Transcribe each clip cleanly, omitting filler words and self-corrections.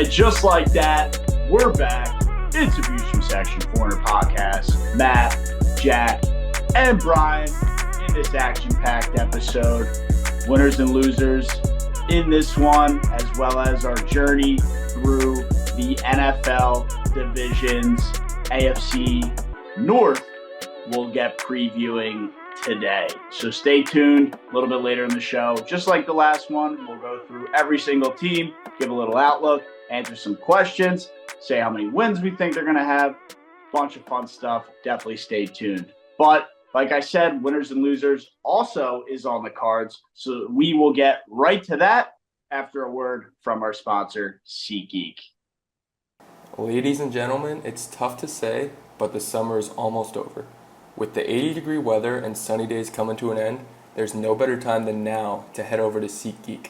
And just like that, we're back. It's a Views from Section Corner podcast. Matt, Jack, and Brian in this action-packed episode. Winners and losers in this one, as well as our journey through the NFL divisions. AFC North we'll get previewing today. So stay tuned a little bit later in the show. Just like the last one, we'll go through every single team, give a little outlook, answer some questions, say how many wins we think they're going to have. Bunch of fun stuff. Definitely stay tuned. But like I said, winners and losers also is on the cards. So we will get right to that after a word from our sponsor, SeatGeek. Ladies and gentlemen, it's tough to say, but the summer is almost over. With the 80-degree weather and sunny days coming to an end, there's no better time than now to head over to SeatGeek.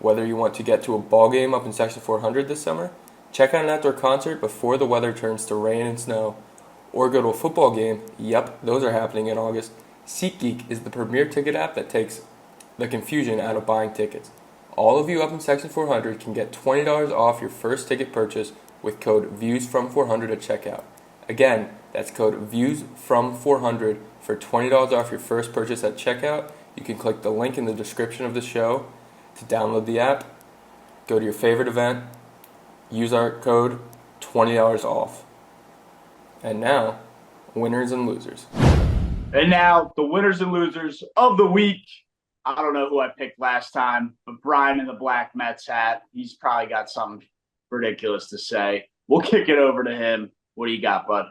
Whether you want to get to a ball game up in Section 400 this summer, check out an outdoor concert before the weather turns to rain and snow, or go to a football game, yep, those are happening in August, SeatGeek is the premier ticket app that takes the confusion out of buying tickets. All of you up in Section 400 can get $20 off your first ticket purchase with code VIEWSFROM400 at checkout. Again, that's code VIEWSFROM400 for $20 off your first purchase at checkout. You can click the link in the description of the show to download the app, go to your favorite event, use our code, $20 off. And now, winners and losers. And now, the winners and losers of the week. I don't know who I picked last time, but Brian in the black Mets hat. He's probably got something ridiculous to say. We'll kick it over to him. What do you got, bud?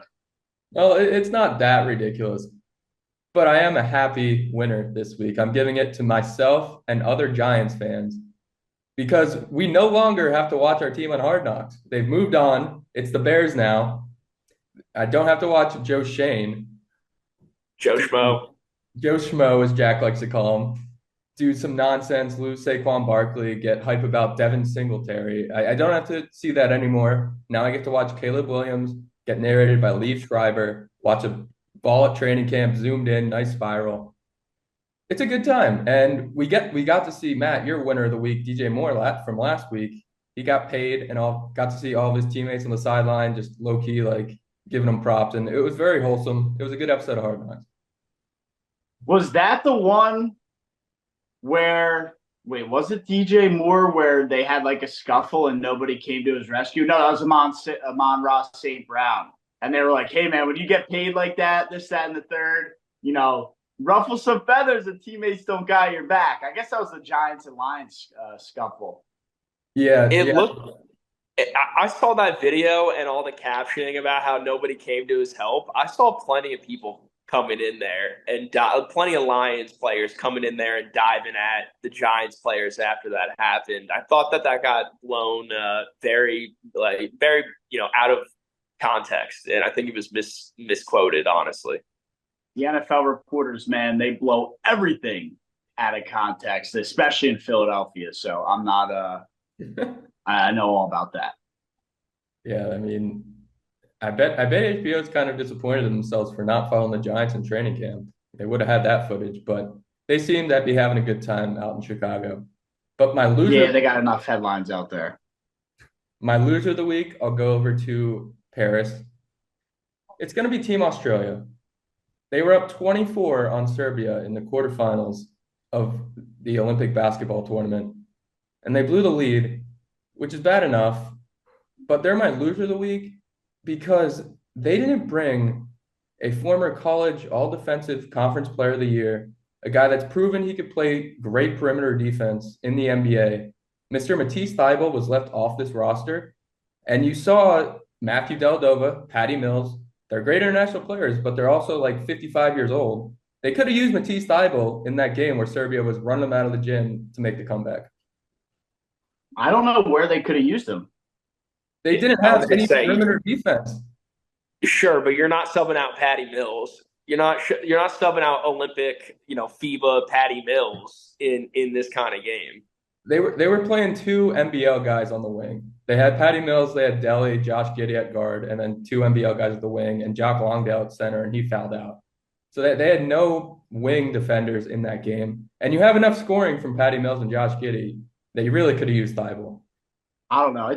Well, it's not that ridiculous, but I am a happy winner this week. I'm giving it to myself and other Giants fans because we no longer have to watch our team on Hard Knocks. They've moved on. It's the Bears now. I don't have to watch Joe Shane. Joe Schmo. Joe Schmo, as Jack likes to call him. Do some nonsense, lose Saquon Barkley, get hype about Devin Singletary. I don't have to see that anymore. Now I get to watch Caleb Williams get narrated by Liev Schreiber, watch a ball at training camp, zoomed in, nice spiral. It's a good time. And we got to see Matt, your winner of the week, DJ Moore from last week. He got paid and got to see all of his teammates on the sideline, just low-key, like, giving them props. And it was very wholesome. It was a good episode of Hard Knocks. Was that the one where – wait, was it DJ Moore where they had like a scuffle and nobody came to his rescue? No, that was Amon-Ra St. Brown. And they were like, hey, man, when you get paid like that, this, that, and the third, ruffle some feathers and teammates don't got your back. I guess that was the Giants and Lions scuffle. Yeah. I saw that video and all the captioning about how nobody came to his help. I saw plenty of people coming in there and plenty of Lions players coming in there and diving at the Giants players after that happened. I thought that got blown very out of context, and I think it was misquoted, honestly. The NFL reporters, man, they blow everything out of context, especially in Philadelphia. So I'm not I know all about that. Yeah, I mean, I bet HBO is kind of disappointed in themselves for not following the Giants in training camp. They would have had that footage, but they seem to be having a good time out in Chicago. But my loser, yeah, they got enough headlines out there. My loser of the week, I'll go over to Paris. It's going to be Team Australia. They were up 24 on Serbia in the quarterfinals of the Olympic basketball tournament, and they blew the lead, which is bad enough. But they're my loser of the week because they didn't bring a former college all-defensive conference player of the year, a guy that's proven he could play great perimeter defense in the NBA. Mr. Matisse Thybulle was left off this roster, and you saw Matthew Dellavedova, Patty Mills. They're great international players, but they're also like 55 years old. They could have used Matisse Thybulle in that game where Serbia was running them out of the gym to make the comeback. I don't know where they could have used him. They didn't have any perimeter defense. Sure, but you're not subbing out Patty Mills. You're not subbing out Olympic, FIBA Patty Mills in this kind of game. They were playing two NBL guys on the wing. They had Patty Mills, they had Delly, Josh Giddey at guard, and then two NBL guys at the wing, and Jock Longdale at center, and he fouled out. So they had no wing defenders in that game. And you have enough scoring from Patty Mills and Josh Giddey that you really could have used Thybulle. I don't know.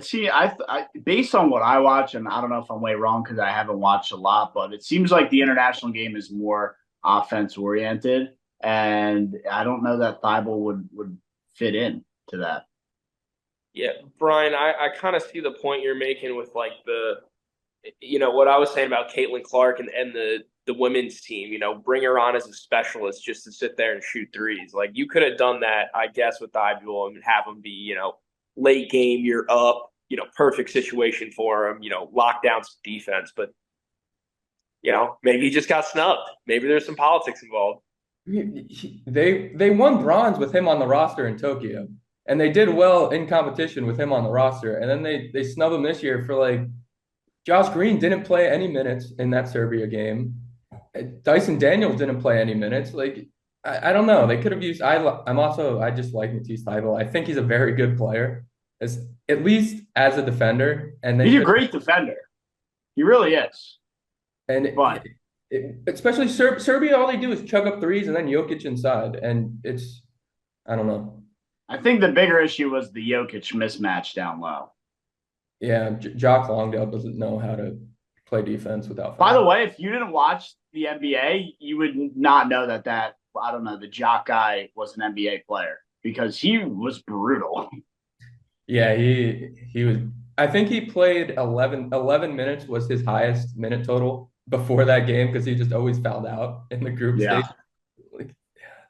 Based on what I watch, and I don't know if I'm way wrong because I haven't watched a lot, but it seems like the international game is more offense oriented, and I don't know that Thibault would fit in to that. Yeah, Brian, I kind of see the point you're making with like what I was saying about Caitlin Clark and the women's team, bring her on as a specialist just to sit there and shoot threes. Like you could have done that, I guess, with Ibuel and have them be, late game, you're up, perfect situation for them, lock down some defense. But, maybe he just got snubbed. Maybe there's some politics involved. They won bronze with him on the roster in Tokyo, and they did well in competition with him on the roster. And then they snub him this year for like Josh Green didn't play any minutes in that Serbia game. Dyson Daniels didn't play any minutes. Like I don't know. They could have used. I just like Matisse Thybulle. I think he's a very good player, at least as a defender. And he's a great defender. He really is. And but especially Serbia, all they do is chug up threes and then Jokic inside, and I don't know. I think the bigger issue was the Jokic mismatch down low. Yeah, Jock Longdale doesn't know how to play defense without. By the way, if you didn't watch the NBA, you would not know that I don't know, the Jock guy was an NBA player because he was brutal. Yeah, he was. I think he played 11 minutes was his highest minute total before that game because he just always fouled out in the group stage. Like,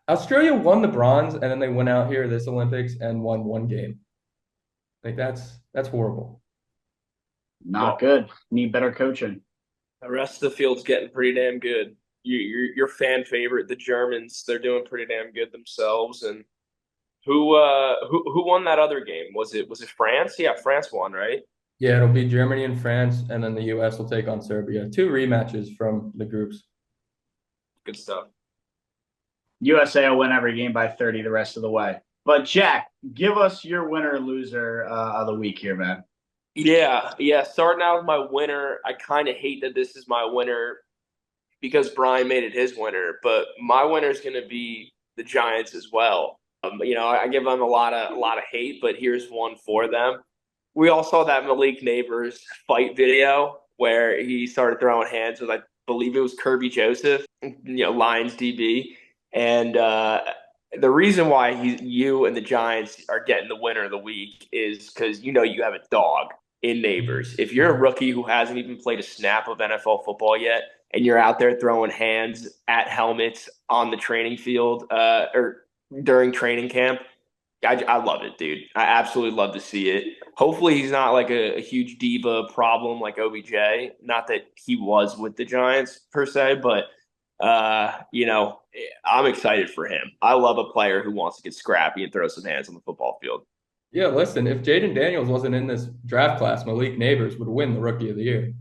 Australia won the bronze and then they went out here this Olympics and won one game. Like that's horrible. Not good. Need better coaching. The rest of the field's getting pretty damn good. Your fan favorite, the Germans, they're doing pretty damn good themselves. And who won that other game? Was it France? Yeah, France won, right? Yeah, it'll be Germany and France, and then the U.S. will take on Serbia. 2 rematches from the groups. Good stuff. USA will win every game by 30 the rest of the way. But Jack, give us your winner or loser of the week here, man. Yeah. Starting out with my winner, I kind of hate that this is my winner because Brian made it his winner, but my winner is going to be the Giants as well. I give them a lot of hate, but here's one for them. We all saw that Malik Neighbors fight video where he started throwing hands with, I believe it was Kirby Joseph, Lions DB. And the reason why you and the Giants are getting the winner of the week is because, you have a dog in Neighbors. If you're a rookie who hasn't even played a snap of NFL football yet, and you're out there throwing hands at helmets on the training field or during training camp, I love it, dude. I absolutely love to see it. Hopefully he's not like a huge diva problem like OBJ. Not that he was with the Giants per se, but I'm excited for him. I love a player who wants to get scrappy and throw some hands on the football field. Yeah, listen, if Jaden Daniels wasn't in this draft class, Malik Neighbors would win the Rookie of the Year.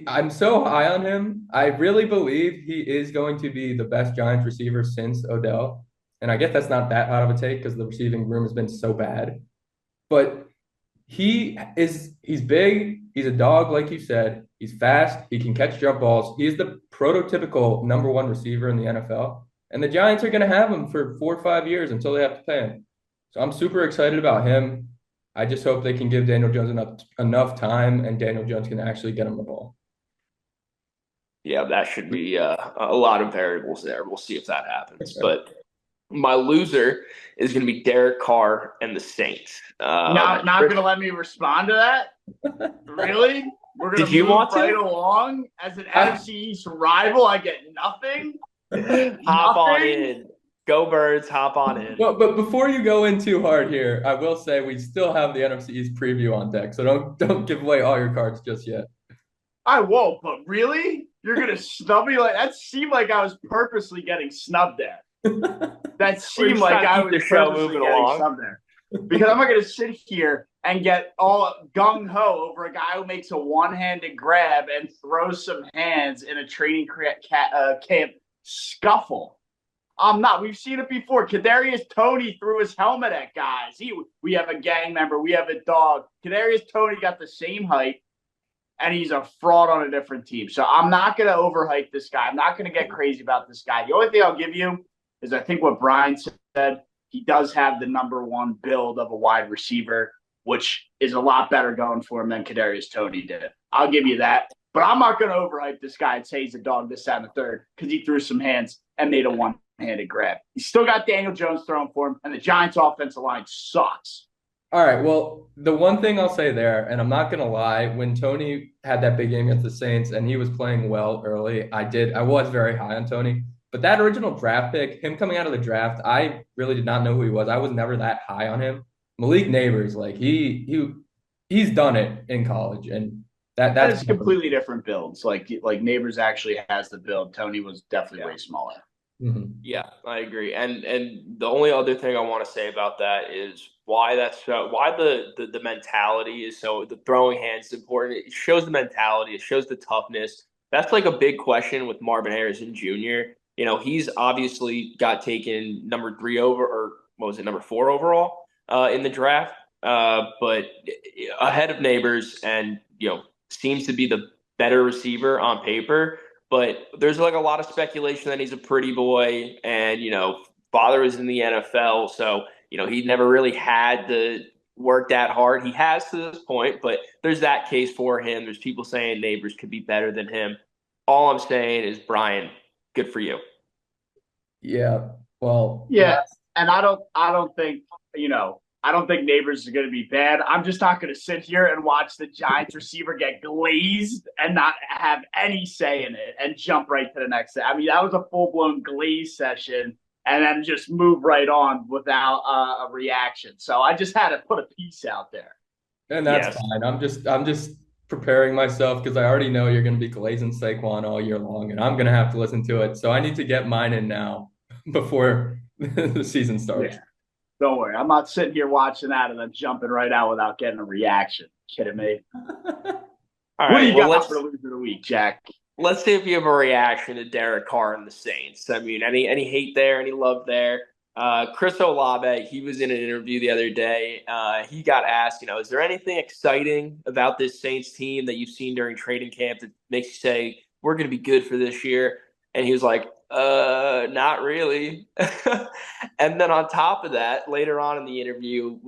I'm so high on him. I really believe he is going to be the best Giants receiver since Odell. And I guess that's not that hot of a take because the receiving room has been so bad. But he's big. He's a dog, like you said. He's fast. He can catch jump balls. He's the prototypical number 1 receiver in the NFL. And the Giants are going to have him for 4 or 5 years until they have to pay him. So I'm super excited about him. I just hope they can give Daniel Jones enough time and Daniel Jones can actually get him the ball. Yeah, that should be a lot of variables there. We'll see if that happens. But my loser is going to be Derek Carr and the Saints. Not going to let me respond to that? Really? We're going to move right along? As an NFC East rival, I get nothing? Hop on in. Go Birds, hop on in. But before you go in too hard here, I will say we still have the NFC East preview on deck, so don't give away all your cards just yet. I won't, but really? You're going to snub me? Like that seemed like I was purposely getting snubbed there. That seemed like I was purposely getting snubbed there. Because I'm not going to sit here and get all gung-ho over a guy who makes a one-handed grab and throws some hands in a training camp scuffle. I'm not. We've seen it before. Kadarius Toney threw his helmet at guys. We have a gang member. We have a dog. Kadarius Toney got the same height, and he's a fraud on a different team. So I'm not going to overhype this guy. I'm not going to get crazy about this guy. The only thing I'll give you is I think what Brian said. He does have the number 1 build of a wide receiver. which is a lot better going for him than Kadarius Toney did. I'll give you that. But I'm not going to overhype this guy and say he's a dog this, that, and the third because he threw some hands and made a one-handed grab. He's still got Daniel Jones throwing for him, and the Giants' offensive line sucks. All right, well, the one thing I'll say there, and I'm not going to lie, when Toney had that big game against the Saints and he was playing well early, I was very high on Toney. But that original draft pick, him coming out of the draft, I really did not know who he was. I was never that high on him. Malik Neighbors, like he's done it in college, and that's completely different builds. Like Neighbors actually has the build. Toney was definitely way smaller. Mm-hmm. Yeah, I agree. And the only other thing I want to say about that is why the mentality is so the throwing hands is important. It shows the mentality. It shows the toughness. That's like a big question with Marvin Harrison Jr. You know, he's obviously got taken number 4 overall in the draft, but ahead of Neighbors, and seems to be the better receiver on paper. But there's like a lot of speculation that he's a pretty boy, and father is in the NFL, so he never really had to work that hard. He has to this point, but there's that case for him. There's people saying Neighbors could be better than him. All I'm saying is, Brian, good for you. Yeah. Well. Yeah, and I don't think Neighbors is going to be bad. I'm just not going to sit here and watch the Giants receiver get glazed and not have any say in it and jump right to the next thing. I mean, that was a full-blown glaze session and then just move right on without a reaction. So I just had to put a piece out there. And that's fine. I'm just preparing myself because I already know you're going to be glazing Saquon all year long, and I'm going to have to listen to it. So I need to get mine in now before the season starts. Yeah. Don't worry. I'm not sitting here watching that and then jumping right out without getting a reaction. Kidding me? All right, what do you got for the loser of the week, Jack? Let's see if you have a reaction to Derek Carr and the Saints. I mean, any hate there, any love there? Chris Olave, he was in an interview the other day. He got asked, is there anything exciting about this Saints team that you've seen during training camp that makes you say, we're going to be good for this year? And he was like, not really. And then on top of that, later on in the interview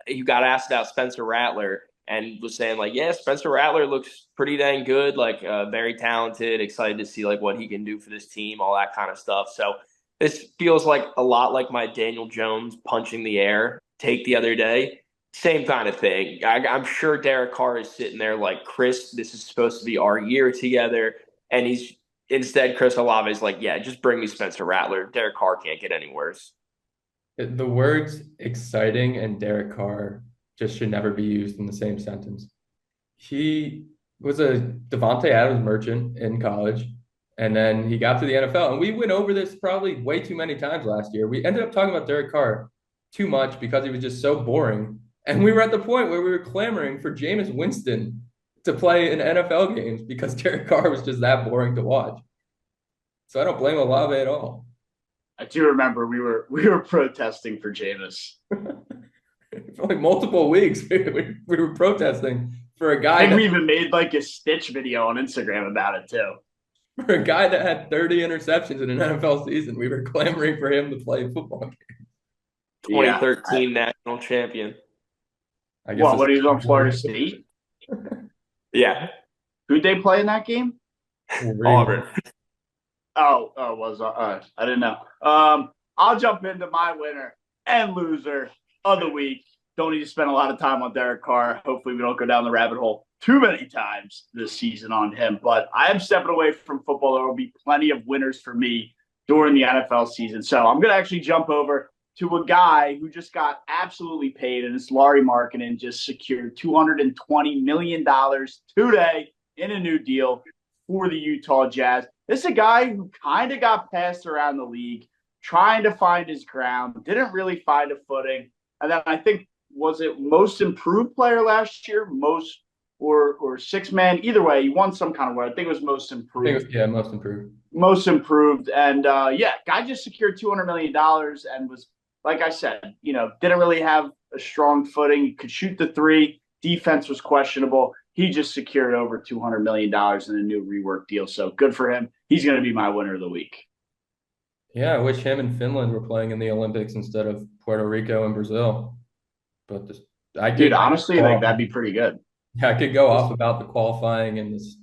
he got asked about Spencer Rattler and was saying like, yeah, Spencer Rattler looks pretty dang good, like very talented, excited to see like what he can do for this team, all that kind of stuff. So this feels like a lot like my Daniel Jones punching the air take the other day. Same kind of thing. I'm sure Derek Carr is sitting there like, Chris, this is supposed to be our year together. And instead, Chris Olave is like, yeah, just bring me Spencer Rattler. Derek Carr can't get any worse. The words exciting and Derek Carr just should never be used in the same sentence. He was a Devontae Adams merchant in college, and then he got to the NFL. And we went over this probably way too many times last year. We ended up talking about Derek Carr too much because he was just so boring. And we were at the point where we were clamoring for Jameis Winston to play in NFL games because Derek Carr was just that boring to watch. So I don't blame Olave at all. I do remember we were protesting for Jameis. For like multiple weeks, we were protesting for a guy. And we even made like a Stitch video on Instagram about it too. For a guy that had 30 interceptions in an NFL season, we were clamoring for him to play football games. 2013 national champion. I guess when he was on Florida State? Yeah. Who'd they play in that game? Auburn. I didn't know. I'll jump into my winner and loser of the week. Don't need to spend a lot of time on Derek Carr. Hopefully we don't go down the rabbit hole too many times this season on him. But I am stepping away from football. There will be plenty of winners for me during the NFL season. So I'm going to actually jump over to a guy who just got absolutely paid, and it's Larry Markkinen just secured $220 million today in a new deal for the Utah Jazz. This is a guy who kind of got passed around the league, trying to find his ground, didn't really find a footing. And then I think, was it most improved player last year? Most or six man? Either way, he won some kind of award. I think it was most improved. Most improved. Most improved. And guy just secured $200 million and was, like I said, didn't really have a strong footing. He could shoot the three. Defense was questionable. He just secured over $200 million in a new rework deal. So good for him. He's going to be my winner of the week. Yeah, I wish him and Finland were playing in the Olympics instead of Puerto Rico and Brazil. But Dude, honestly, like that'd be pretty good. Yeah, I could go off about the qualifying and this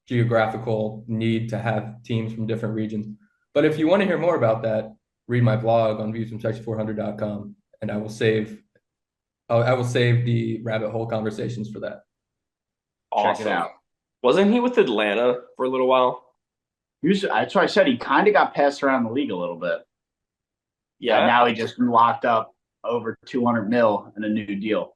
geographical need to have teams from different regions. But if you want to hear more about that, read my blog on viewsfromsection400.com, and I will save the rabbit hole conversations for that. Awesome. Check it out. Wasn't he with Atlanta for a little while? That's why I said he kind of got passed around the league a little bit. Yeah. And now he just been locked up over 200 mil in a new deal.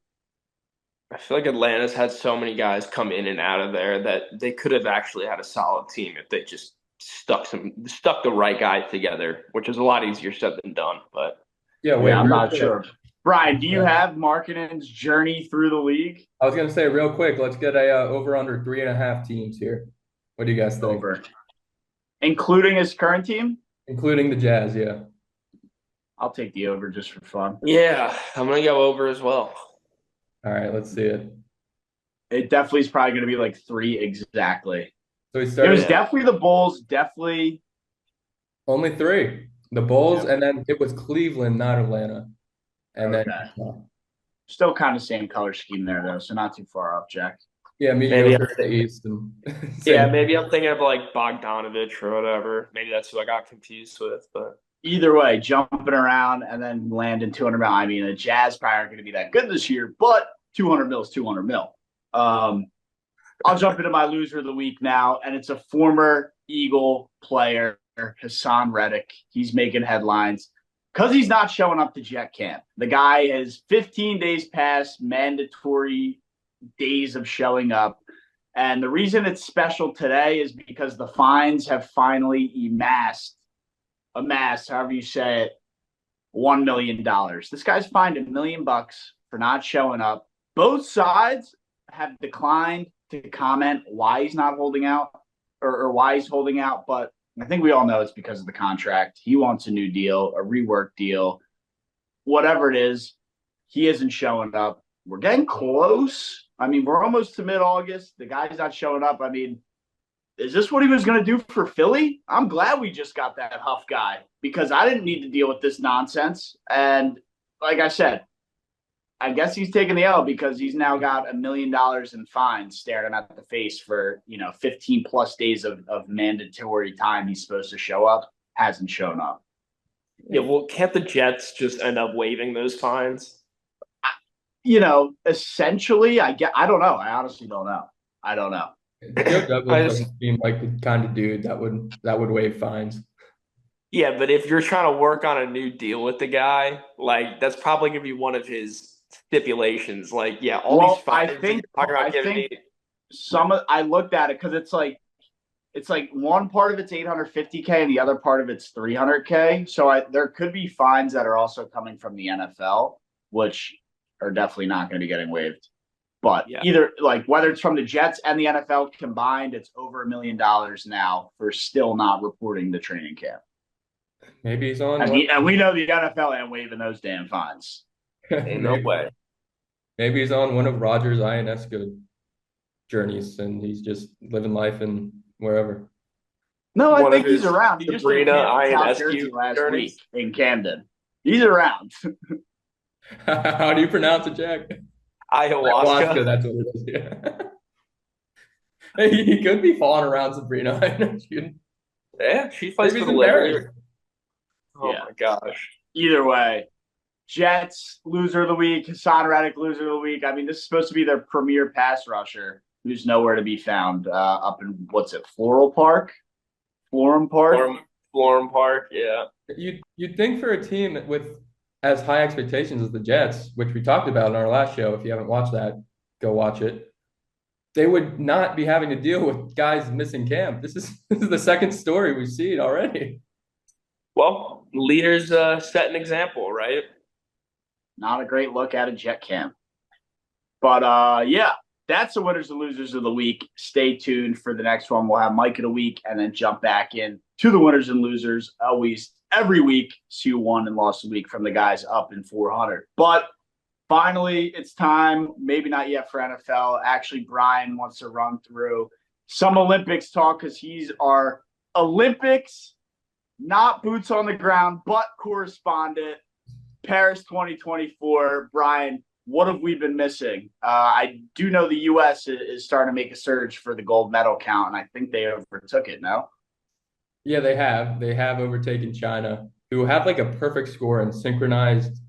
I feel like Atlanta's had so many guys come in and out of there that they could have actually had a solid team if they just stuck the right guys together, which is a lot easier said than done. But I'm not sure. Brian, do you have Markkanen's journey through the league? I was going to say real quick, let's get a over under 3.5 teams here. What do you guys think? Over. Including his current team? Including the Jazz, yeah. I'll take the over just for fun. Yeah, I'm going to go over as well. All right, let's see it. It definitely is probably going to be like 3 exactly. So it was definitely the Bulls, definitely. Only 3. The Bulls, and then it was Cleveland, not Atlanta. And then still kind of same color scheme there, though, so not too far off, Jack. Yeah, maybe the East. And maybe I'm thinking of like Bogdanovich or whatever. Maybe that's who I got confused with. But either way, jumping around and then landing 200 mil. I mean, the Jazz probably aren't going to be that good this year, but 200 mil is 200 mil. I'll jump into my loser of the week now, and it's a former Eagle player, Hassan Reddick. He's making headlines because he's not showing up to Jet Camp. The guy has 15 days past mandatory days of showing up. And the reason it's special today is because the fines have finally amassed, however you say it, $1 million. This guy's fined $1 million for not showing up. Both sides have declined to comment why he's not holding out or why he's holding out, but I think we all know it's because of the contract. He wants a new deal, a rework deal, whatever it is. He isn't showing up. We're getting close. I mean, we're almost to mid-August. The guy's not showing up. I mean, is this what he was going to do for Philly? I'm glad we just got that Huff guy because I didn't need to deal with this nonsense. And like I said, I guess he's taking the L because he's now got $1 million in fines staring him at the face for, 15 plus days of mandatory time he's supposed to show up. Hasn't shown up. Yeah, well, can't the Jets just end up waiving those fines? Essentially, I don't know. I honestly don't know. I don't know. Joe Douglas doesn't seem like the kind of dude that would waive fines. Yeah, but if you're trying to work on a new deal with the guy, like that's probably gonna be one of his stipulations. Like, yeah, all these fines. I looked at it because it's like one part of it's $850K and the other part of it's $300K. So there could be fines that are also coming from the NFL, which are definitely not going to be getting waived. But either whether it's from the Jets and the NFL combined, it's over $1 million now for still not reporting the training camp. Maybe he's on. And we know the NFL ain't waiving those damn fines. Ain't no way. Maybe he's on one of Rogers' Ionesco journeys and he's just living life in wherever. No, I think he's around. He just did Ionesco last week in Camden. He's around. How do you pronounce it, Jack? Ayahuasca. That's what it is. Yeah. He could be falling around Sabrina. Yeah, she fights for the Lakers. Oh my gosh. Either way, Jets loser of the week, Hassan Reddick loser of the week. I mean, this is supposed to be their premier pass rusher, who's nowhere to be found up in Floral Park? Florham Park, yeah. You'd think for a team with as high expectations as the Jets, which we talked about in our last show. If you haven't watched that, go watch it. They would not be having to deal with guys missing camp. This is the second story we've seen already. Well, leaders set an example, right? Not a great look at a Jet camp. But, that's the winners and losers of the week. Stay tuned for the next one. We'll have Mike of the week and then jump back in to the winners and losers. Always, every week, see who won and lost the week from the guys up in 400. But finally, it's time, maybe not yet for NFL. Actually, Brian wants to run through some Olympics talk because he's our Olympics, not boots on the ground, but correspondent. Paris 2024. Brian, what have we been missing? I do know the U.S. is starting to make a surge for the gold medal count, and I think they overtook it. No, Yeah, they have. They have overtaken China, who have like a perfect score in synchronized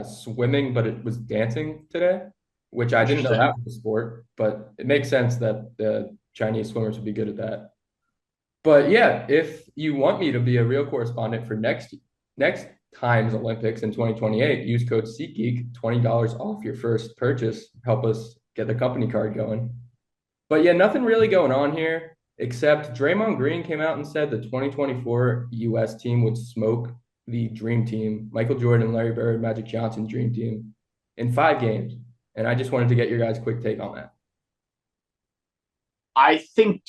swimming, but it was dancing today, which I didn't know interesting. that was a sport, but it makes sense that the Chinese swimmers would be good at that. But yeah, if you want me to be a real correspondent for next time's Olympics in 2028, use code SeatGeek, $20 off your first purchase. Help us get the company card going. But yeah, nothing really going on here except Draymond Green came out and said the 2024 US team would smoke the Dream Team, Michael Jordan, Larry Bird, Magic Johnson Dream Team in 5 games. And I just wanted to get your guys' quick take on that. I think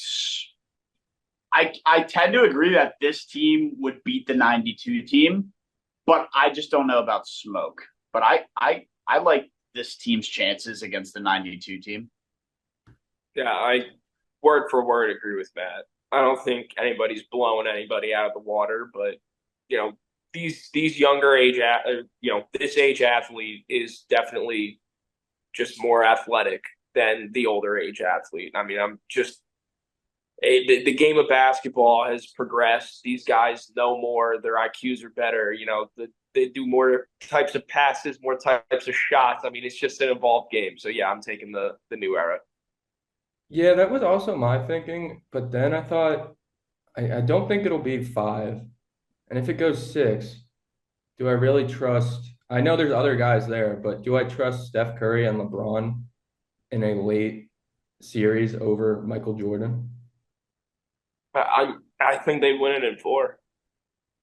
I tend to agree that this team would beat the '92 team, but I just don't know about smoke. But I like this team's chances against the '92 team. Yeah, I word for word agree with Matt. I don't think anybody's blowing anybody out of the water, but you know, these younger age, this age athlete is definitely just more athletic than the older age athlete. I mean, the game of basketball has progressed. These guys know more. Their IQs are better. They do more types of passes, more types of shots. I mean, it's just an evolved game. So yeah, I'm taking the new era. Yeah, that was also my thinking. But then I thought, I don't think it'll be 5. And if it goes 6, do I really trust? I know there's other guys there, but do I trust Steph Curry and LeBron in a late series over Michael Jordan? I think they'd win it in 4.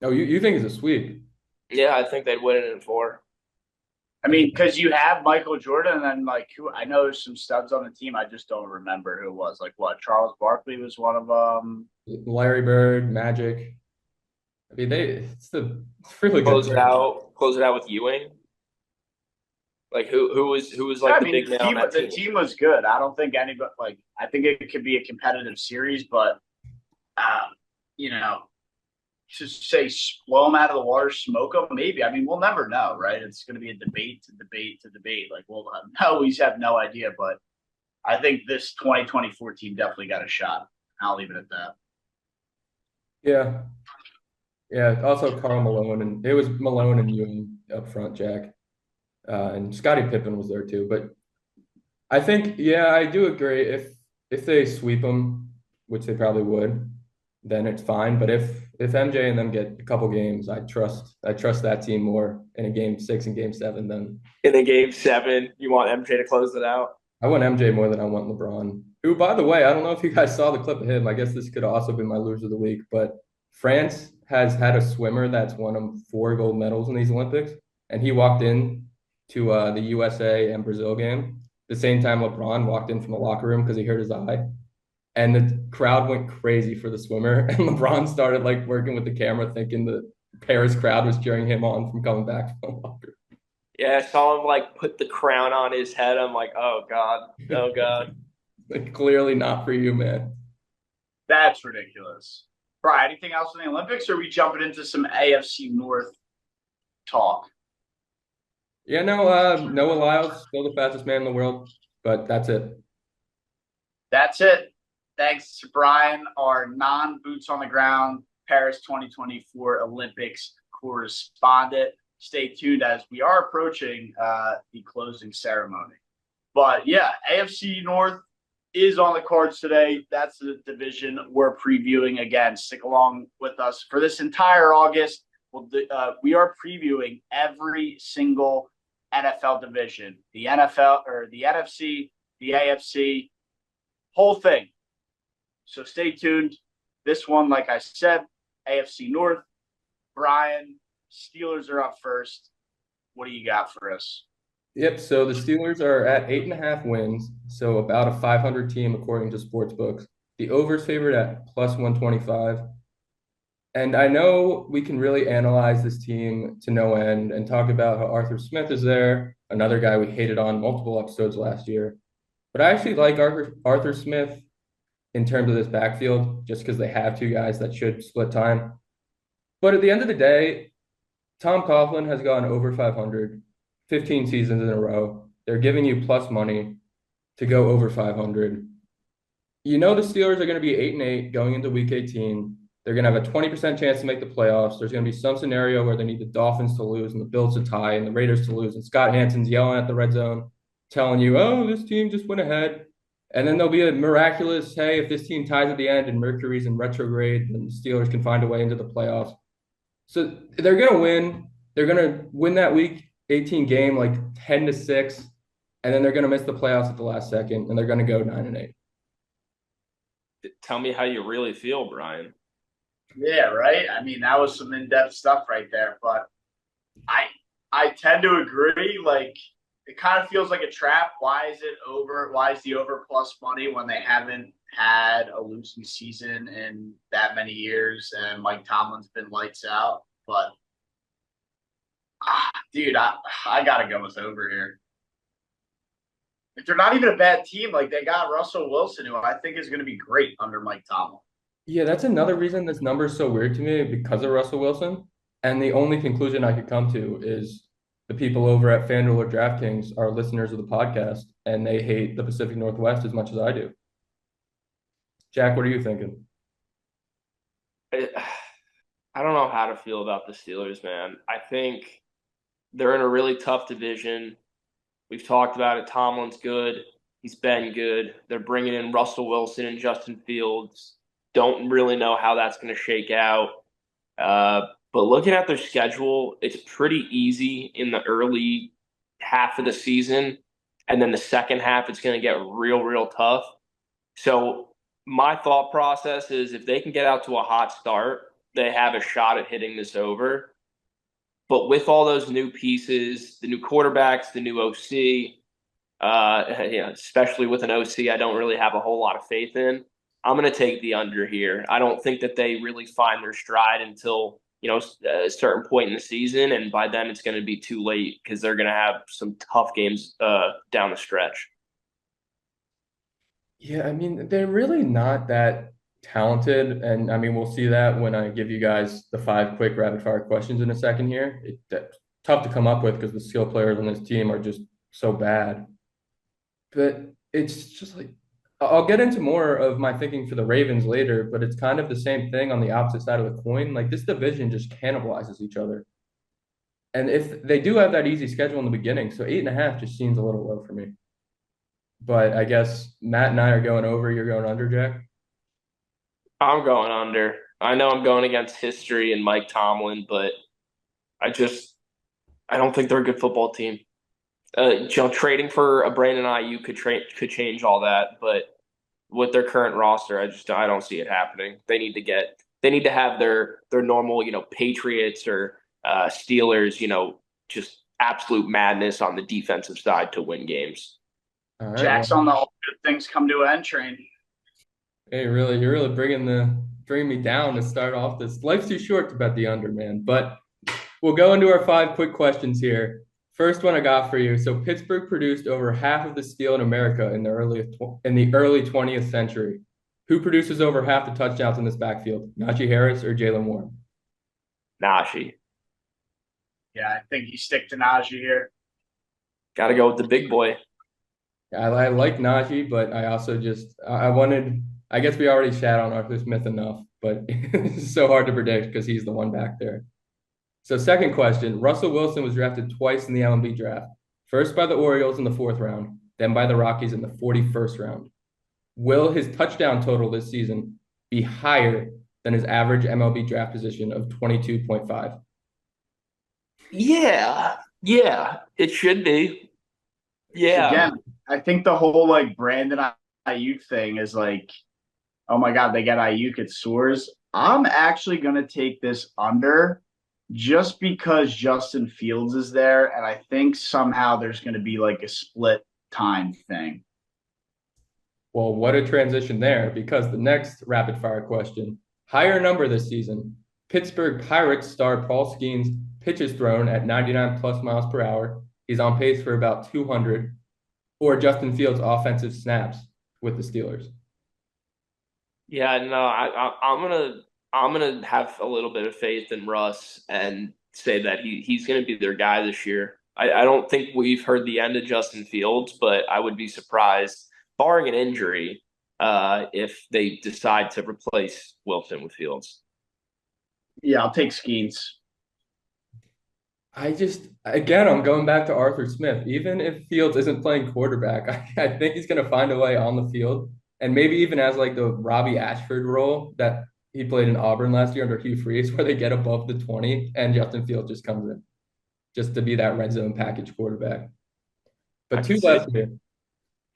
Oh, you think it's a sweep? Yeah, I think they'd win it in 4. I mean, because you have Michael Jordan, and then like who I know there's some studs on the team. I just don't remember who it was. Like what? Charles Barkley was one of them. Larry Bird, Magic. I mean, it's really good. Close it out with Ewing. Like who was like I the mean, big man on that the team? team was good. I don't think anybody like. I think it could be a competitive series, but um, you know, to say blow them out of the water, smoke them, maybe. I mean, we'll never know, right? It's going to be a debate to debate to debate. Like we'll always have no idea, but I think this 2024 team definitely got a shot. I'll leave it at that. Yeah, yeah. Also, Karl Malone, and it was Malone and Ewing up front, Jack, and Scottie Pippen was there too. But I think, yeah, I do agree. If they sweep them, which they probably would, then it's fine. But if MJ and them get a couple games, I trust that team more in a game 6 and game 7 than In a game 7, you want MJ to close it out? I want MJ more than I want LeBron. Who, by the way, I don't know if you guys saw the clip of him. I guess this could also be my loser of the week, but France has had a swimmer that's won 4 gold medals in these Olympics, and he walked in to the USA and Brazil game the same time LeBron walked in from the locker room because he hurt his eye. And the crowd went crazy for the swimmer, and LeBron started like working with the camera, thinking the Paris crowd was cheering him on from coming back from the locker Yeah, I saw him like put the crown on his head. I'm like, oh God, oh God. room. Like, clearly not for you, man. That's ridiculous. Brian, anything else in the Olympics, or are we jumping into some AFC North talk? Yeah, no, Noah Lyles, still the fastest man in the world, but that's it. That's it. Thanks to Brian, our non-boots on the ground Paris 2024 Olympics correspondent. Stay tuned as we are approaching the closing ceremony. But yeah, AFC North is on the cards today. That's the division we're previewing again. Stick along with us for this entire August. We are previewing every single NFL division, the NFL or the NFC, the AFC, whole thing. So stay tuned. This one, like I said, AFC North. Brian, Steelers are up first. What do you got for us? Yep, so the Steelers are at 8.5 wins, so about a 500 team according to sportsbooks. The over's favored at plus 125. And I know we can really analyze this team to no end and talk about how Arthur Smith is there, another guy we hated on multiple episodes last year. But I actually like Arthur Smith in terms of this backfield, just because they have 2 guys that should split time. But at the end of the day, Tom Coughlin has gone over 500, 15 seasons in a row. They're giving you plus money to go over 500. You know the Steelers are going to be 8-8 going into Week 18. They're going to have a 20% chance to make the playoffs. There's going to be some scenario where they need the Dolphins to lose and the Bills to tie and the Raiders to lose. And Scott Hansen's yelling at the red zone, telling you, oh, this team just went ahead. And then there'll be a miraculous, hey, if this team ties at the end and Mercury's in retrograde, then the Steelers can find a way into the playoffs. So they're going to win. They're going to win that Week 18 game like 10-6. And then they're going to miss the playoffs at the last second. And they're going to go 9-8. Tell me how you really feel, Brian. Yeah, right. I mean, that was some in-depth stuff right there. But I tend to agree. Like, it kind of feels like a trap. Why is it over? Why is the over plus money when they haven't had a losing season in that many years and Mike Tomlin's been lights out? But, dude, I got to go with over here. If they're not even a bad team, like they got Russell Wilson, who I think is going to be great under Mike Tomlin. Yeah, that's another reason this number is so weird to me because of Russell Wilson. And the only conclusion I could come to is the people over at FanDuel or DraftKings are listeners of the podcast, and they hate the Pacific Northwest as much as I do. Jack, what are you thinking? I don't know how to feel about the Steelers, man. I think they're in a really tough division. We've talked about it. Tomlin's good. He's been good. They're bringing in Russell Wilson and Justin Fields. Don't really know how that's going to shake out. But looking at their schedule, it's pretty easy in the early half of the season. And then the second half, it's going to get real, real tough. So my thought process is if they can get out to a hot start, they have a shot at hitting this over. But with all those new pieces, the new quarterbacks, the new OC, especially with an OC I don't really have a whole lot of faith in, I'm going to take the under here. I don't think that they really find their stride until, a certain point in the season. And by then it's going to be too late because they're going to have some tough games down the stretch. Yeah, I mean, they're really not that talented. And I mean, we'll see that when I give you guys the 5 quick rapid fire questions in a second here. That's tough to come up with because the skill players on this team are just so bad. But it's just like, I'll get into more of my thinking for the Ravens later, but it's kind of the same thing on the opposite side of the coin. Like this division just cannibalizes each other. And if they do have that easy schedule in the beginning, so 8.5 just seems a little low for me. But I guess Matt and I are going over. You're going under, Jack? I'm going under. I know I'm going against history and Mike Tomlin, but I don't think they're a good football team. Trading for a Brandon Ayuk could change all that, but with their current roster, I don't see it happening. They need to have their normal, Patriots or Steelers, just absolute madness on the defensive side to win games. All right, Jack's on the all good things come to an end train. Hey, you're really bringing me down to start off this. Life's too short to bet the under, man. But we'll go into our 5 quick questions here. First one I got for you. So Pittsburgh produced over half of the steel in America in the early 20th century. Who produces over half the touchdowns in this backfield? Najee Harris or Jalen Warren? Najee. Yeah, I think you stick to Najee here. Got to go with the big boy. I like Najee, but I also I guess we already shat on Arthur Smith enough, but it's so hard to predict because he's the one back there. So second question, Russell Wilson was drafted twice in the MLB draft. First by the Orioles in the 4th round, then by the Rockies in the 41st round. Will his touchdown total this season be higher than his average MLB draft position of 22.5? Yeah, it should be. Yeah. Again, I think the whole Brandon Ayuk thing is oh my God, they get Ayuk, it soars. I'm actually going to take this under just because Justin Fields is there. And I think somehow there's going to be a split time thing. Well, what a transition there, because the next rapid fire question, higher number this season. Pittsburgh Pirates star Paul Skeens pitches thrown at 99 plus miles per hour. He's on pace for about 200. Or Justin Fields' offensive snaps with the Steelers. Yeah, no, I'm gonna have a little bit of faith in Russ and say that he's gonna be their guy this year. I don't think we've heard the end of Justin Fields, but I would be surprised, barring an injury, if they decide to replace Wilson with Fields. Yeah, I'll take Skeens. Again, I'm going back to Arthur Smith. Even if Fields isn't playing quarterback, I think he's going to find a way on the field. And maybe even as like the Robbie Ashford role that he played in Auburn last year under Hugh Freeze, where they get above the 20 and Justin Fields just comes in just to be that red zone package quarterback. But two left here.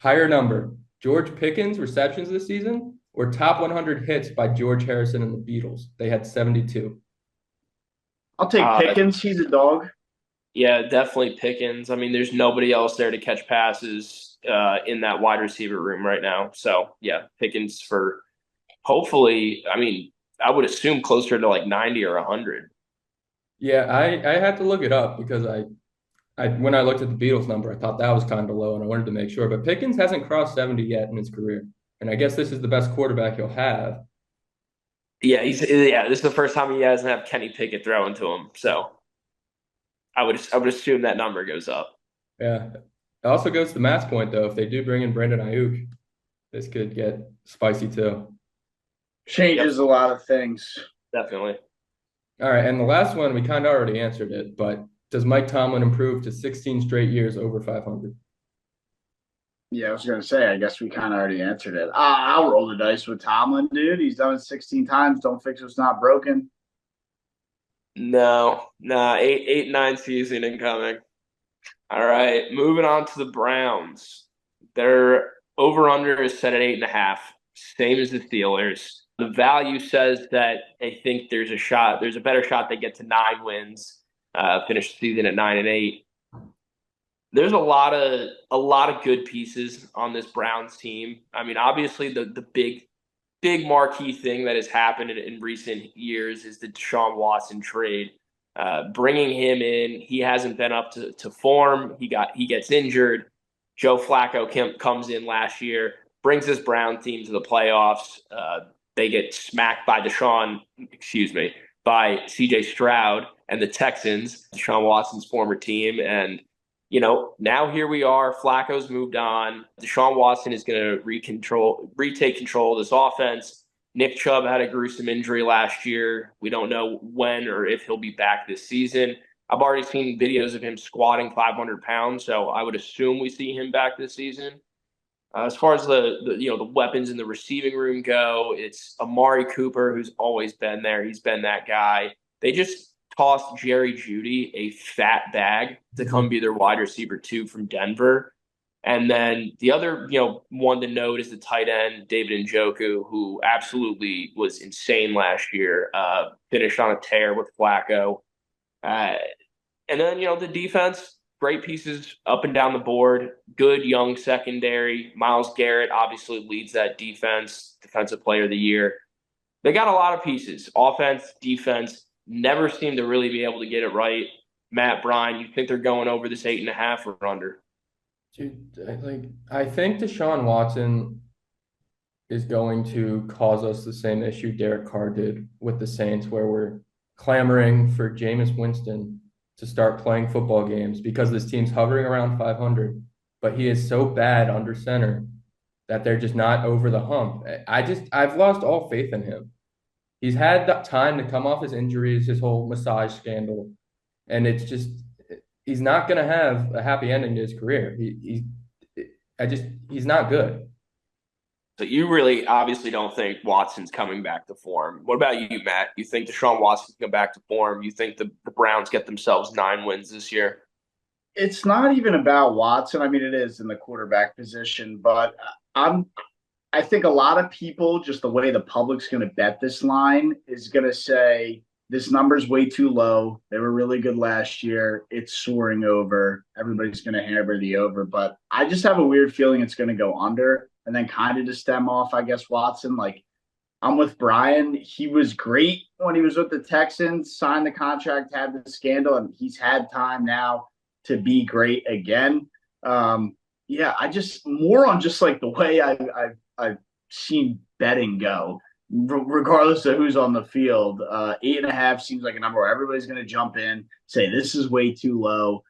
Higher number. George Pickens receptions this season or top 100 hits by George Harrison and the Beatles. They had 72. I'll take Pickens. He's a dog. Yeah, definitely Pickens. I mean, there's nobody else there to catch passes in that wide receiver room right now. So, yeah, Pickens for hopefully, I mean, I would assume closer to like 90 or 100. Yeah, I had to look it up because when I looked at the Beatles number, I thought that was kind of low and I wanted to make sure. But Pickens hasn't crossed 70 yet in his career. And I guess this is the best quarterback he'll have. Yeah, this is the first time he hasn't had Kenny Pickett throwing to him. So I would assume that number goes up. Yeah. It also goes to Matt's point, though. If they do bring in Brandon Ayuk, this could get spicy, too. Changes a lot of things. Definitely. All right, and the last one, we kind of already answered it, but does Mike Tomlin improve to 16 straight years over 500? Yeah, I was going to say, I guess we kind of already answered it. I'll roll the dice with Tomlin, dude. He's done it 16 times. Don't fix what's not broken. No, 8-9 season incoming. All right, moving on to the Browns. Their over-under is set at 8.5, same as the Steelers. The value says that I think there's a better shot they get to 9 wins, finish the season at 9-8. There's a lot of good pieces on this Browns team. I mean, obviously the big marquee thing that has happened in recent years is the Deshaun Watson trade. Bringing him in, he hasn't been up to form. He gets injured. Joe Flacco comes in last year, brings this Brown team to the playoffs. They get smacked by by CJ Stroud and the Texans, Deshaun Watson's former team. And, now here we are. Flacco's moved on. Deshaun Watson is going to retake control of this offense. Nick Chubb had a gruesome injury last year. We don't know when or if he'll be back this season. I've already seen videos of him squatting 500 pounds, so I would assume we see him back this season. As far as the weapons in the receiving room go, it's Amari Cooper, who's always been there. He's been that guy. They just tossed Jerry Jeudy a fat bag to come be their wide receiver 2 from Denver. And then the other, one to note is the tight end, David Njoku, who absolutely was insane last year, finished on a tear with Flacco. And then, the defense, great pieces up and down the board, good young secondary. Myles Garrett obviously leads that defense, defensive player of the year. They got a lot of pieces, offense, defense, never seem to really be able to get it right. Matt, Brian, you think they're going over this 8.5 or under? Dude, I think Deshaun Watson is going to cause us the same issue Derek Carr did with the Saints, where we're clamoring for Jameis Winston to start playing football games because this team's hovering around 500, but he is so bad under center that they're just not over the hump. I've lost all faith in him. He's had that time to come off his injuries, his whole massage scandal, and it's just he's not going to have a happy ending to his career. He's not good. So you really obviously don't think Watson's coming back to form. What about you, Matt? You think Deshaun Watson's come back to form? You think the Browns get themselves 9 wins this year? It's not even about Watson. I mean, it is in the quarterback position, but I think a lot of people, just the way the public's going to bet this line, is going to say this number's way too low. They were really good last year. It's soaring over. Everybody's going to hammer the over, but I just have a weird feeling it's going to go under. And then kind of to stem off, I guess, Watson, I'm with Brian. He was great when he was with the Texans, signed the contract, had the scandal, and he's had time now to be great again. I just more on just the way I've seen betting go, regardless of who's on the field. 8.5 seems like a number where everybody's going to jump in, say this is way too low.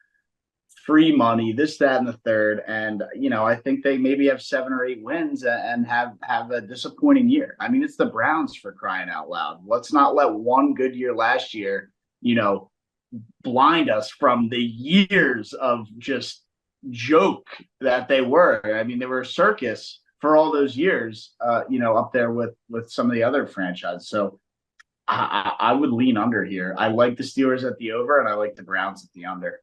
free money, this, that, and the third. And, I think they maybe have 7 or 8 wins and have a disappointing year. I mean, it's the Browns, for crying out loud. Let's not let one good year last year, blind us from the years of just joke that they were. I mean, they were a circus for all those years, up there with some of the other franchises. So I would lean under here. I like the Steelers at the over, and I like the Browns at the under.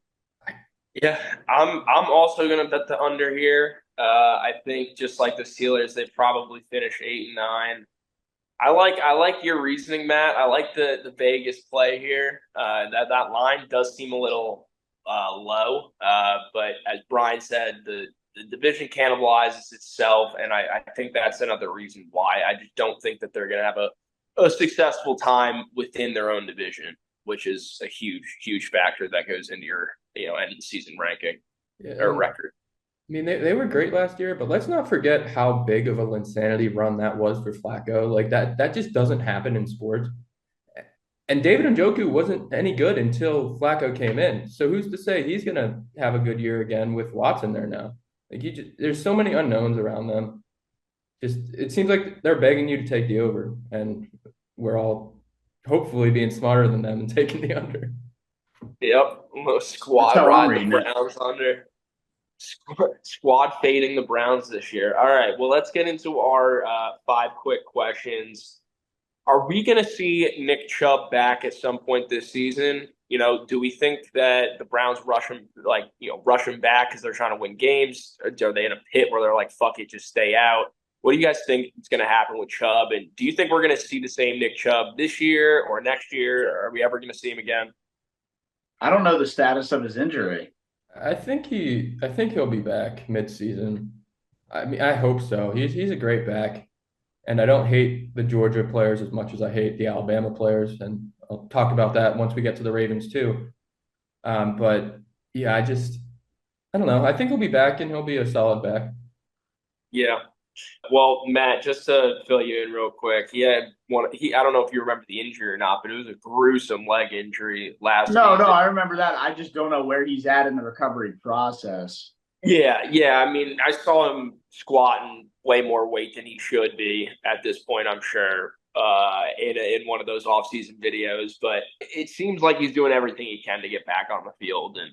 Yeah, I'm also gonna bet the under here. I think just like the Steelers, they probably finish 8-9. I like your reasoning, Matt. I like the Vegas play here. That line does seem a little low, but as Brian said, the division cannibalizes itself, and I think that's another reason why. I just don't think that they're going to have a successful time within their own division, which is a huge factor that goes into your end of the season ranking or record. I mean, they were great last year, but let's not forget how big of a insanity run that was for Flacco. Like that just doesn't happen in sports. And David Njoku wasn't any good until Flacco came in. So who's to say he's going to have a good year again with Watson there now? Like there's so many unknowns around them. It seems like they're begging you to take the over, and we're all hopefully being smarter than them and taking the under. Yep, squad riding the Browns under. Squad fading the Browns this year. All right, well, let's get into our 5 quick questions. Are we going to see Nick Chubb back at some point this season? Do we think that the Browns rush him back because they're trying to win games? Or are they in a pit where they're like, fuck it, just stay out? What do you guys think is going to happen with Chubb? And do you think we're going to see the same Nick Chubb this year or next year? Or are we ever going to see him again? I don't know the status of his injury. I think he'll be back mid-season. I mean, I hope so. He's a great back, and I don't hate the Georgia players as much as I hate the Alabama players, and I'll talk about that once we get to the Ravens too. But yeah, I don't know. I think he'll be back, and he'll be a solid back. Yeah. Well, Matt, just to fill you in real quick, I don't know if you remember the injury or not, but it was a gruesome leg injury last week. No, I remember that. I just don't know where he's at in the recovery process. Yeah. I mean, I saw him squatting way more weight than he should be at this point, I'm sure, in one of those off-season videos. But it seems like he's doing everything he can to get back on the field. And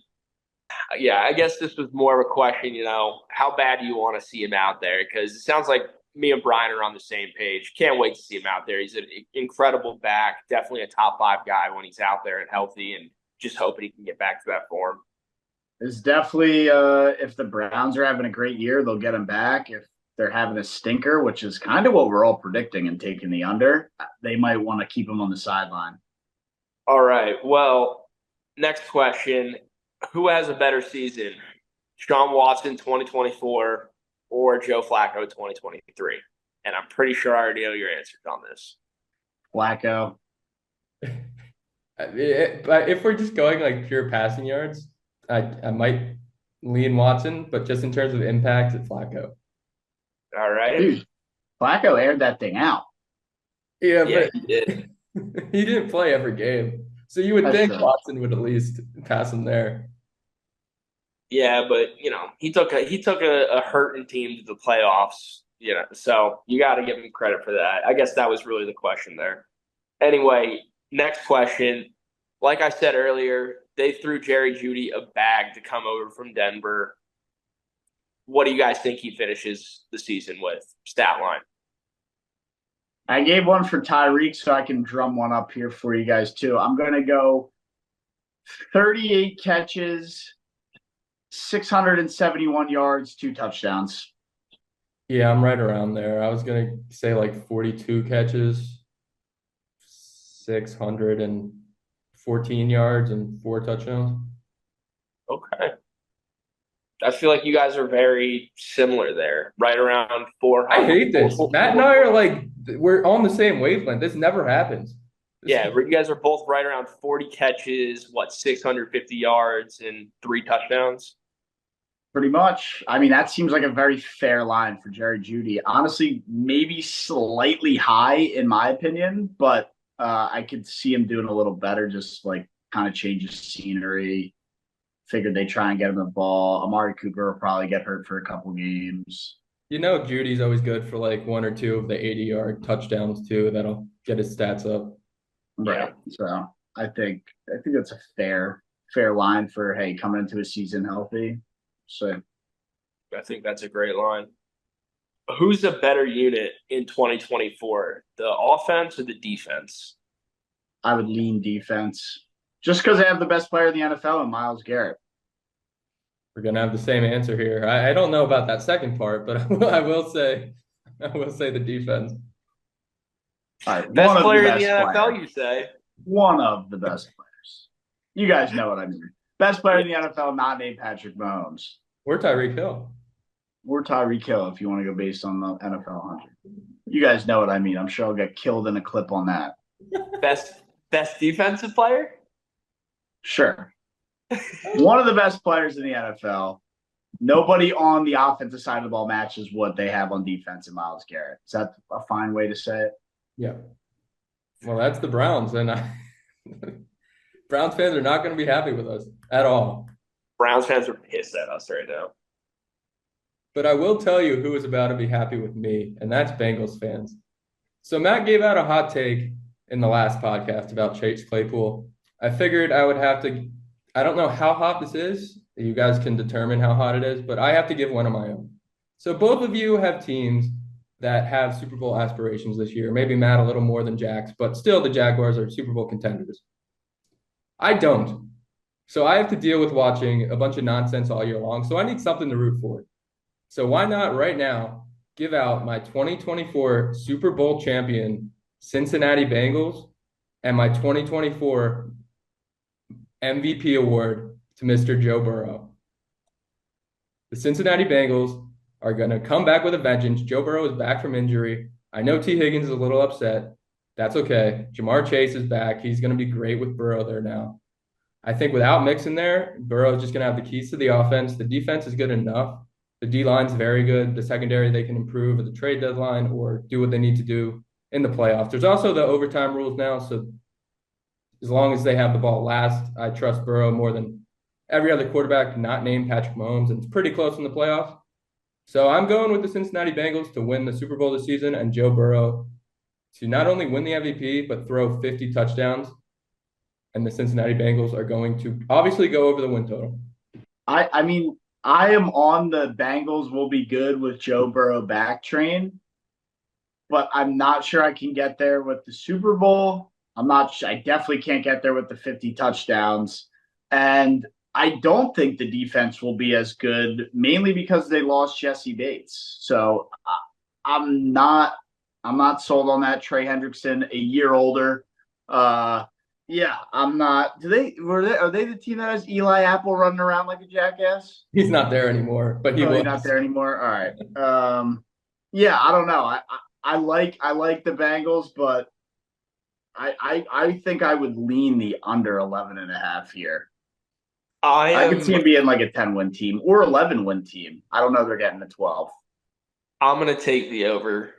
yeah, I guess this was more of a question, how bad do you want to see him out there? Because it sounds like me and Brian are on the same page. Can't wait to see him out there. He's an incredible back, definitely a top 5 guy when he's out there and healthy, and just hoping he can get back to that form. It's definitely, if the Browns are having a great year, they'll get him back. If they're having a stinker, which is kind of what we're all predicting and taking the under, they might want to keep him on the sideline. All right. Well, next question. Who has a better season, Sean Watson 2024 or Joe Flacco 2023? And I'm pretty sure I already know your answers on this. Flacco. But if we're just going like pure passing yards, I might lean Watson, but just in terms of impact, it's Flacco. All right. Dude, Flacco aired that thing out. Yeah, but he did. He didn't play every game. So you would think Watson would at least pass him there. Yeah, but he took a hurting team to the playoffs. So you got to give him credit for that. I guess that was really the question there. Anyway, next question. Like I said earlier, they threw Jerry Jeudy a bag to come over from Denver. What do you guys think he finishes the season with? Stat line. I gave one for Tyreek, so I can drum one up here for you guys too. I'm going to go 38 catches, 671 yards, 2 touchdowns. Yeah, I'm right around there. I was going to say like 42 catches, 614 yards, and 4 touchdowns. Okay. I feel like you guys are very similar there, right around 400. I hate this. Matt and I are like, we're on the same wavelength. This never happens. You guys are both right around 40 catches, 650 yards, and 3 touchdowns? Pretty much. I mean, that seems like a very fair line for Jerry Jeudy. Honestly, maybe slightly high in my opinion, but I could see him doing a little better, just like kind of change of scenery. Figured they try and get him the ball. Amari Cooper will probably get hurt for a couple games. Judy's always good for like one or two of the 80-yard touchdowns too. That'll get his stats up. Right. So I think that's a fair line for coming into a season healthy. So I think that's a great line. Who's a better unit in 2024, the offense or the defense? I would lean defense just because they have the best player in the NFL in Myles Garrett. We're gonna have the same answer here. I don't know about that second part, but I will say the defense. All right, best player in the NFL, you say? One of the best players. You guys know what I mean. Best player in the NFL, not named Patrick Mahomes. Or Tyreek Hill. Or Tyreek Hill, if you want to go based on the NFL 100. You guys know what I mean. I'm sure I'll get killed in a clip on that. Best defensive player? Sure. One of the best players in the NFL. Nobody on the offensive side of the ball matches what they have on defense in Myles Garrett. Is that a fine way to say it? Yeah. Well, that's the Browns, and Browns fans are not going to be happy with us at all. Browns fans are pissed at us right now. But I will tell you who is about to be happy with me, and that's Bengals fans. So Matt gave out a hot take in the last podcast about Chase Claypool. I figured I would have to – I don't know how hot this is. You guys can determine how hot it is, but I have to give one of my own. So both of you have teams that have Super Bowl aspirations this year. Maybe Matt a little more than Jack's, but still the Jaguars are Super Bowl contenders. I don't. So I have to deal with watching a bunch of nonsense all year long. So I need something to root for. So why not right now give out my 2024 Super Bowl champion Cincinnati Bengals and my 2024 MVP award to Mr. Joe Burrow. The Cincinnati Bengals are going to come back with a vengeance. Joe Burrow is back from injury. I know T. Higgins is a little upset. That's okay. Jamar Chase is back. He's going to be great with Burrow there now. I think without Mixon there, Burrow is just going to have the keys to the offense. The defense is good enough. The D-line's very good. The secondary, they can improve at the trade deadline or do what they need to do in the playoffs. There's also the overtime rules now, so as long as they have the ball last, I trust Burrow more than every other quarterback not named Patrick Mahomes, and it's pretty close in the playoffs. So I'm going with the Cincinnati Bengals to win the Super Bowl this season and Joe Burrow to not only win the MVP, but throw 50 touchdowns. And the Cincinnati Bengals are going to obviously go over the win total. I mean, I am on the Bengals will be good with Joe Burrow back train, but I'm not sure I can get there with the Super Bowl. I definitely can't get there with the 50 touchdowns. And I don't think the defense will be as good, mainly because they lost Jesse Bates. So I'm not sold on that. Trey Hendrickson, a year older. Yeah, I'm not. Are they the team that has Eli Apple running around like a jackass? He's not there anymore, but he's not there anymore. All right. Yeah, I don't know. I like the Bengals, but I think I would lean the under 11.5 here. I could see him being like a 10-win team or 11-win team. I don't know. They're getting to 12. I'm going to take the over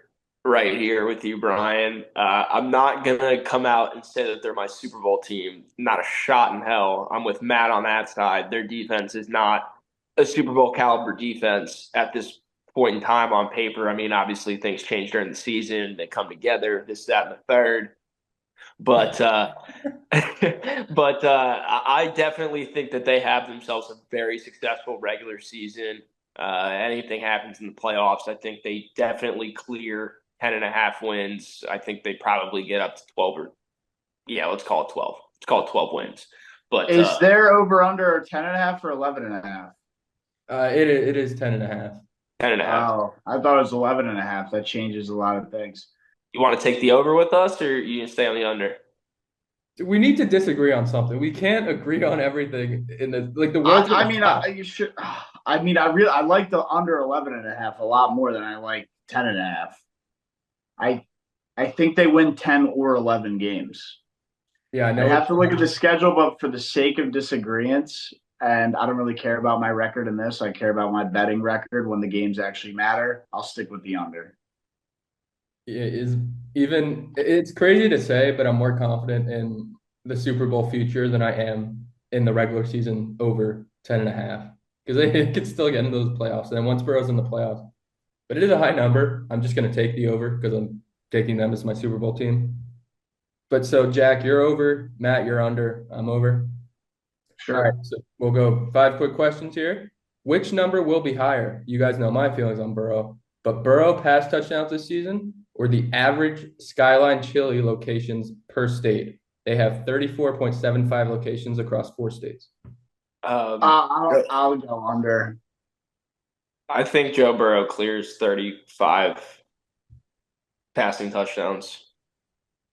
right here with you, Brian. I'm not going to come out and say that they're my Super Bowl team. Not a shot in hell. I'm with Matt on that side. Their defense is not a Super Bowl caliber defense at this point in time on paper. I mean, obviously things change during the season. They come together, this, that, and the third. But I definitely think that they have themselves a very successful regular season. Anything happens in the playoffs, I think they definitely clear 10.5 wins. I think they probably get up to 12 let's call it 12. Let's call it 12 wins. But is there over under 10.5 or 11.5? It is 10.5. 10.5. Oh, I thought it was 11.5. That changes a lot of things. You want to take the over with us, or you stay on the under? We need to disagree on something. We can't agree on everything in the world. You should. I like the under 11.5 a lot more than I like 10.5. I think they win 10 or 11 games. Yeah, I know. I have to look at the schedule, but for the sake of disagreements, and I don't really care about my record in this. I care about my betting record when the games actually matter. I'll stick with the under. It's crazy to say, but I'm more confident in the Super Bowl future than I am in the regular season over 10.5 because they could still get into those playoffs. And then once Burrow's in the playoffs, but it is a high number. I'm just going to take the over because I'm taking them as my Super Bowl team. But so Jack, you're over. Matt, you're under. I'm over. All right, Sure. so we'll go 5 quick questions here. Which number will be higher? You guys know my feelings on Burrow, but Burrow pass touchdowns this season or the average Skyline Chili locations per state? They have 34.75 locations across 4 states. I'll go under. I think Joe Burrow clears 35 passing touchdowns.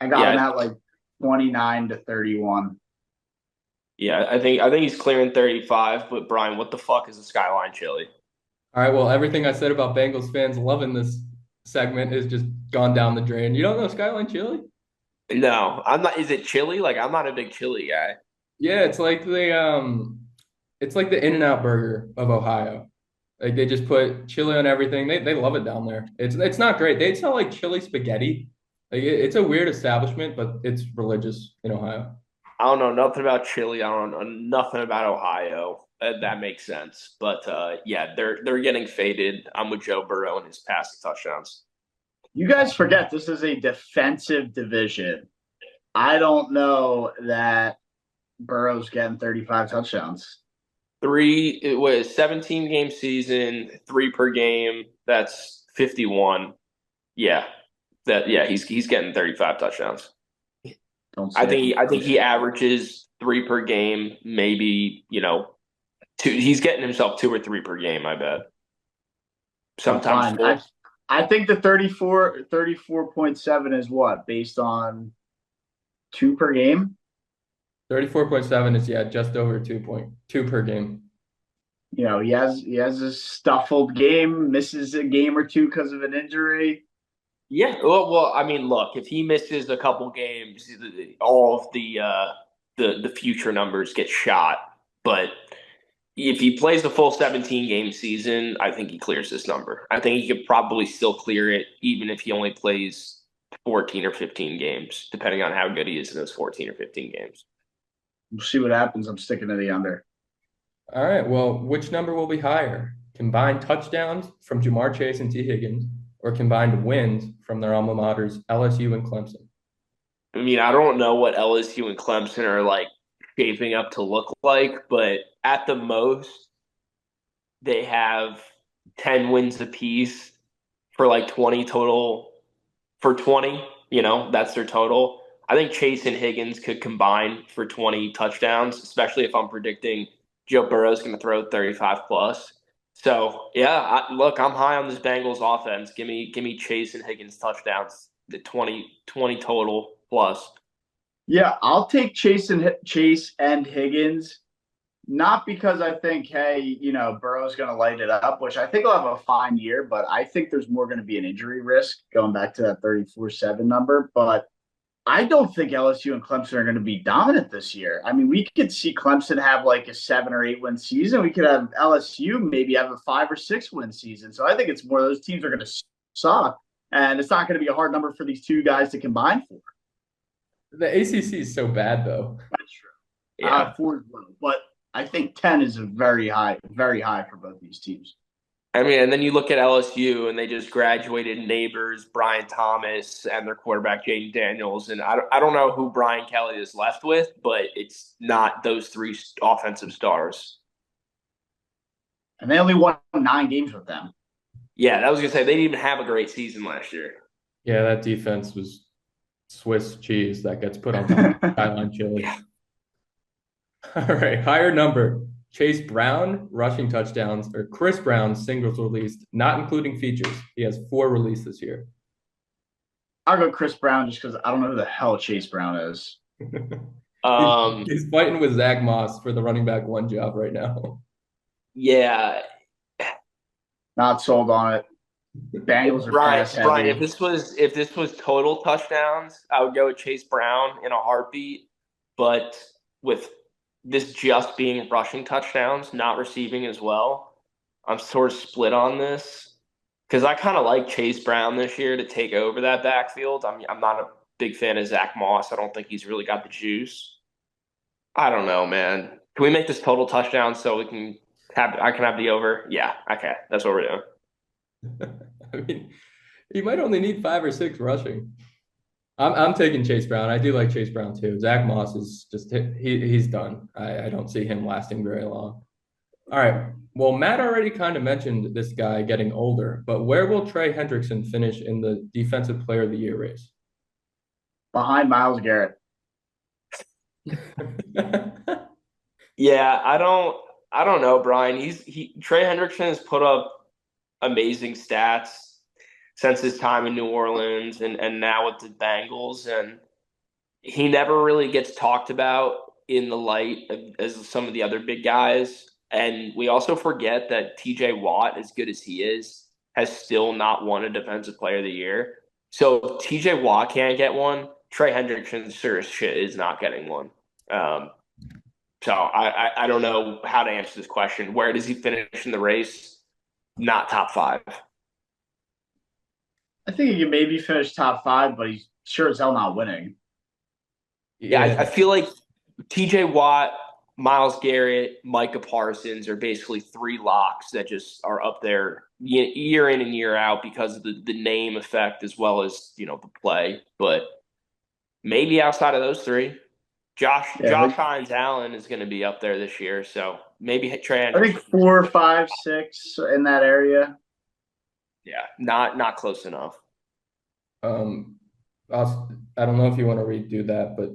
I got him Yeah, at like 29 to 31. yeah, I think he's clearing 35. But Brian, what the fuck is a Skyline Chili? All right, well, everything I said about Bengals fans loving this segment is just gone down the drain. You don't know Skyline Chili? No, I'm not. Is it chili? Like I'm not a big chili guy. Yeah, it's like the In-N-Out burger of Ohio. Like they just put chili on everything. They love it down there. It's not great. They sell like chili spaghetti. Like it's a weird establishment, but it's religious in Ohio. I don't know nothing about chili. I don't know nothing about Ohio. That makes sense. But yeah, they're getting faded. I'm with Joe Burrow and his passing touchdowns. You guys forget this is a defensive division. I don't know that Burrow's getting 35 touchdowns. It was 17 game season, 3 per game. That's 51. Yeah, he's getting 35 touchdowns. Don't I say think he averages 3 per game, maybe, 2. He's getting himself 2 or 3 per game, I bet. Sometimes fine. I think the 34.7 is what? Based on 2 per game? 34.7 is just over 2.2 per game. He has a stuffled game, misses a game or two because of an injury. Yeah, well, I mean, look, if he misses a couple games, all of the future numbers get shot. But if he plays the full 17 game season, I think he clears this number. I think he could probably still clear it, even if he only plays 14 or 15 games, depending on how good he is in those 14 or 15 games. We'll see what happens. I'm sticking to the under. All right, well, which number will be higher? Combined touchdowns from Jamar Chase and T. Higgins, or combined wins from their alma maters, LSU and Clemson? I mean, I don't know what LSU and Clemson are like shaping up to look like, but at the most, they have 10 wins apiece for like 20 total. For 20, that's their total. I think Chase and Higgins could combine for 20 touchdowns, especially if I'm predicting Joe Burrow's going to throw 35 plus. So, yeah, look, I'm high on this Bengals offense. Give me Chase and Higgins touchdowns, the 20 total plus. Yeah, I'll take Chase and Higgins, not because I think, hey, Burrow's going to light it up, which I think he'll have a fine year, but I think there's more going to be an injury risk going back to that 34-7 number. But I don't think LSU and Clemson are going to be dominant this year. I mean, we could see Clemson have like a 7 or 8 win season. We could have LSU maybe have a 5 or 6 win season. So I think it's more those teams are going to suck, and it's not going to be a hard number for these two guys to combine for. The ACC is so bad, though. That's true. Yeah. 4 is low, but I think 10 is a very high for both these teams. I mean, and then you look at LSU, and they just graduated Neighbors, Brian Thomas, and their quarterback Jaden Daniels. And I don't know who Brian Kelly is left with, but it's not those 3 offensive stars. And they only won 9 games with them. Yeah, I was gonna say they didn't even have a great season last year. Yeah, that defense was Swiss cheese that gets put on top of Skyline Chili. All right, higher number. Chase Brown rushing touchdowns or Chris Brown singles released, not including features. He has 4 released this year. I'll go Chris Brown just because I don't know who the hell Chase Brown is. He's fighting with Zach Moss for the running back 1 job right now. Yeah. Not sold on it. Bengals are pass heavy. Brian, if this was total touchdowns, I would go with Chase Brown in a heartbeat. But with this just being rushing touchdowns, not receiving as well, I'm sort of split on this because I kind of like Chase Brown this year to take over that backfield. I'm not a big fan of Zach Moss. I don't think he's really got the juice. I don't know, man. Can we make this total touchdown so I can have the over? Yeah, okay. That's what we're doing. I mean, he might only need 5 or 6 rushing. I'm taking Chase Brown. I do like Chase Brown too. Zach Moss is just he's done. I don't see him lasting very long. All right. Well, Matt already kind of mentioned this guy getting older, but where will Trey Hendrickson finish in the Defensive Player of the Year race? Behind Myles Garrett. Yeah, I don't know, Brian. Trey Hendrickson has put up amazing stats since his time in New Orleans and now with the Bengals, and he never really gets talked about in the light as some of the other big guys. And we also forget that TJ Watt, as good as he is, has still not won a Defensive Player of the Year. So if TJ Watt can't get one, Trey Hendrickson sure as shit is not getting one. So I don't know how to answer this question. Where does he finish in the race? Not top 5. I think he can maybe finish top 5, but he's sure as hell not winning. Yeah, I feel like TJ Watt, Myles Garrett, Micah Parsons are basically 3 locks that just are up there year in and year out because of the name effect as well as, the play. But maybe outside of those 3, Josh Hines Allen is going to be up there this year. So maybe Trey Anderson. I think 4, 5, 6 in that area. Yeah, not close enough. I don't know if you want to redo that, but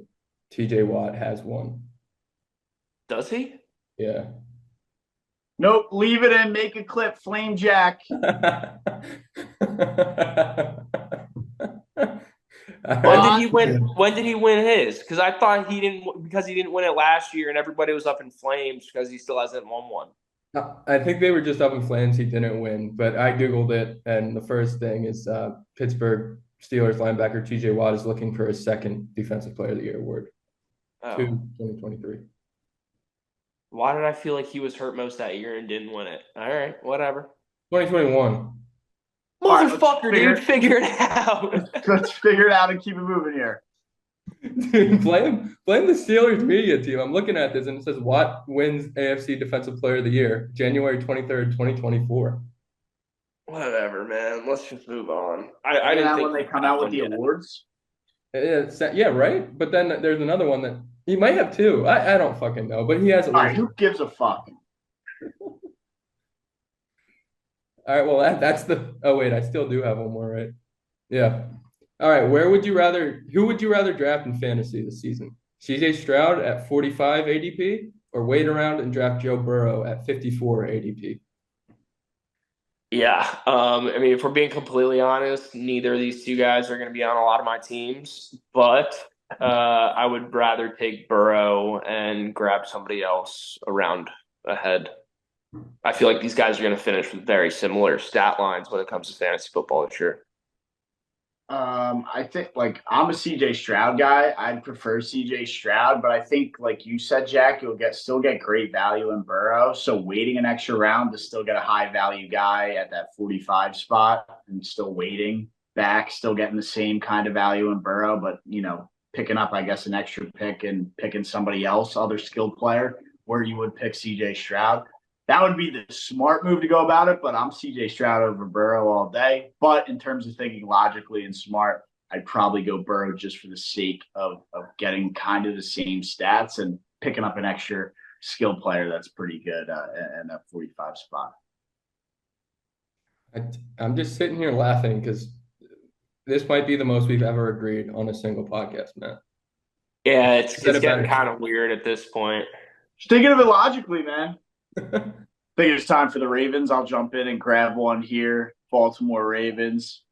TJ Watt has one. Does he? Yeah. Nope, leave it in, make a clip, Flame Jack. When did he win his? Because I thought he didn't win it last year, and everybody was up in flames because he still hasn't won one. I think they were just up in flames. He didn't win, but I Googled it, and the first thing is Pittsburg Steelers linebacker TJ Watt is looking for his 2nd Defensive Player of the Year award. 2023. Why did I feel like he was hurt most that year and didn't win it? All right, whatever. 2021. Motherfucker, dude, figure it out. Let's figure it out and keep it moving here. Dude, blame the Steelers media team. I'm looking at this and it says Watt wins AFC Defensive Player of the Year, January 23rd, 2024. Whatever, man. Let's just move on. I didn't think when they come out with the awards. Yeah, right. But then there's another one that he might have 2. I don't fucking know, but he has. All right, who gives a fuck? All right, well that's the. Oh wait, I still do have one more, right? Yeah. All right, who would you rather draft in fantasy this season? CJ Stroud at 45 ADP or wait around and draft Joe Burrow at 54 ADP? Yeah. I mean, if we're being completely honest, neither of these 2 guys are going to be on a lot of my teams, but I would rather take Burrow and grab somebody else around ahead. I feel like these guys are going to finish with very similar stat lines when it comes to fantasy football this year. I think I'm a CJ Stroud guy. I'd prefer CJ Stroud, but I think like you said, Jack, you'll still get great value in Burrow. So waiting an extra round to still get a high value guy at that 45 spot and still waiting back, still getting the same kind of value in Burrow, but picking up, I guess, an extra pick and picking somebody else, other skilled player, where you would pick CJ Stroud. That would be the smart move to go about it, but I'm CJ Stroud over Burrow all day. But in terms of thinking logically and smart, I'd probably go Burrow just for the sake of getting kind of the same stats and picking up an extra skill player that's pretty good in that 45 spot. I'm just sitting here laughing because this might be the most we've ever agreed on a single podcast, man. Yeah, it's getting kind of weird at this point. Just thinking of it logically, man. I think it's time for the Ravens. I'll jump in and grab one here. Baltimore Ravens.